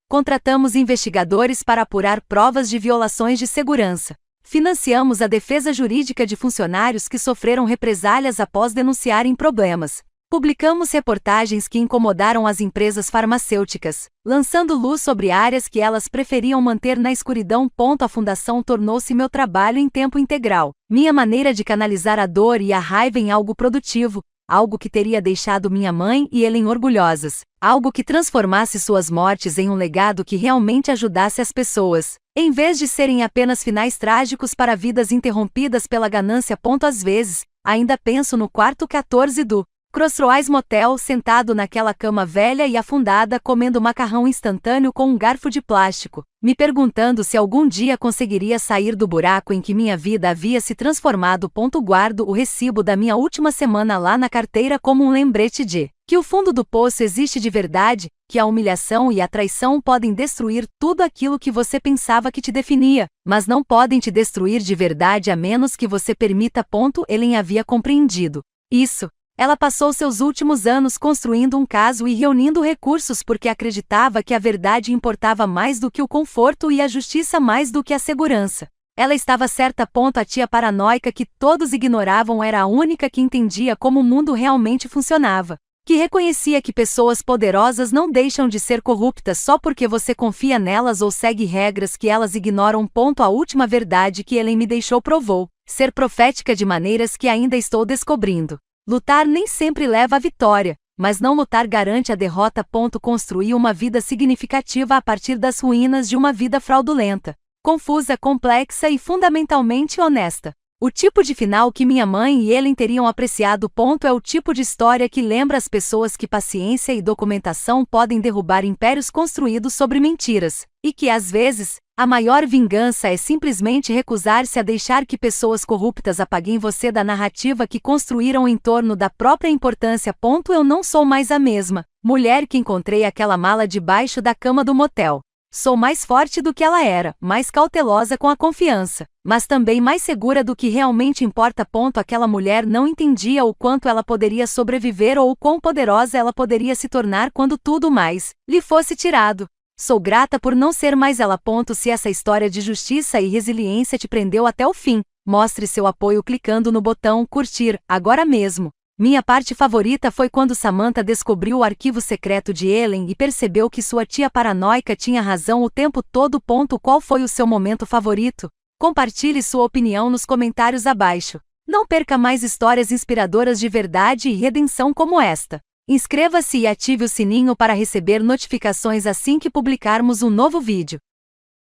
Contratamos investigadores para apurar provas de violações de segurança. Financiamos a defesa jurídica de funcionários que sofreram represálias após denunciarem problemas. Publicamos reportagens que incomodaram as empresas farmacêuticas, lançando luz sobre áreas que elas preferiam manter na escuridão. A fundação tornou-se meu trabalho em tempo integral, minha maneira de canalizar a dor e a raiva em algo produtivo, algo que teria deixado minha mãe e Ellen orgulhosas, algo que transformasse suas mortes em um legado que realmente ajudasse as pessoas, em vez de serem apenas finais trágicos para vidas interrompidas pela ganância. Às vezes, ainda penso no quarto 14 do Crossroads Motel, sentado naquela cama velha e afundada comendo macarrão instantâneo com um garfo de plástico, me perguntando se algum dia conseguiria sair do buraco em que minha vida havia se transformado. Guardo o recibo da minha última semana lá na carteira como um lembrete de que o fundo do poço existe de verdade, que a humilhação e a traição podem destruir tudo aquilo que você pensava que te definia, mas não podem te destruir de verdade a menos que você permita. Ellen havia compreendido isso. Ela passou seus últimos anos construindo um caso e reunindo recursos porque acreditava que a verdade importava mais do que o conforto e a justiça mais do que a segurança. Ela estava certa. A tia paranoica que todos ignoravam era a única que entendia como o mundo realmente funcionava, que reconhecia que pessoas poderosas não deixam de ser corruptas só porque você confia nelas ou segue regras que elas ignoram. A última verdade que Ellen me deixou provou ser profética de maneiras que ainda estou descobrindo. Lutar nem sempre leva à vitória, mas não lutar garante a derrota. Construir uma vida significativa a partir das ruínas de uma vida fraudulenta, confusa, complexa e fundamentalmente honesta. O tipo de final que minha mãe e Ellen teriam apreciado. É o tipo de história que lembra as pessoas que paciência e documentação podem derrubar impérios construídos sobre mentiras, e que às vezes, a maior vingança é simplesmente recusar-se a deixar que pessoas corruptas apaguem você da narrativa que construíram em torno da própria importância. Eu não sou mais a mesma mulher que encontrei aquela mala debaixo da cama do motel. Sou mais forte do que ela era, mais cautelosa com a confiança, mas também mais segura do que realmente importa. Aquela mulher não entendia o quanto ela poderia sobreviver ou o quão poderosa ela poderia se tornar quando tudo mais lhe fosse tirado. Sou grata por não ser mais ela. Se essa história de justiça e resiliência te prendeu até o fim, mostre seu apoio clicando no botão curtir agora mesmo. Minha parte favorita foi quando Samantha descobriu o arquivo secreto de Ellen e percebeu que sua tia paranoica tinha razão o tempo todo. Qual foi o seu momento favorito? Compartilhe sua opinião nos comentários abaixo. Não perca mais histórias inspiradoras de verdade e redenção como esta. Inscreva-se e ative o sininho para receber notificações assim que publicarmos um novo vídeo.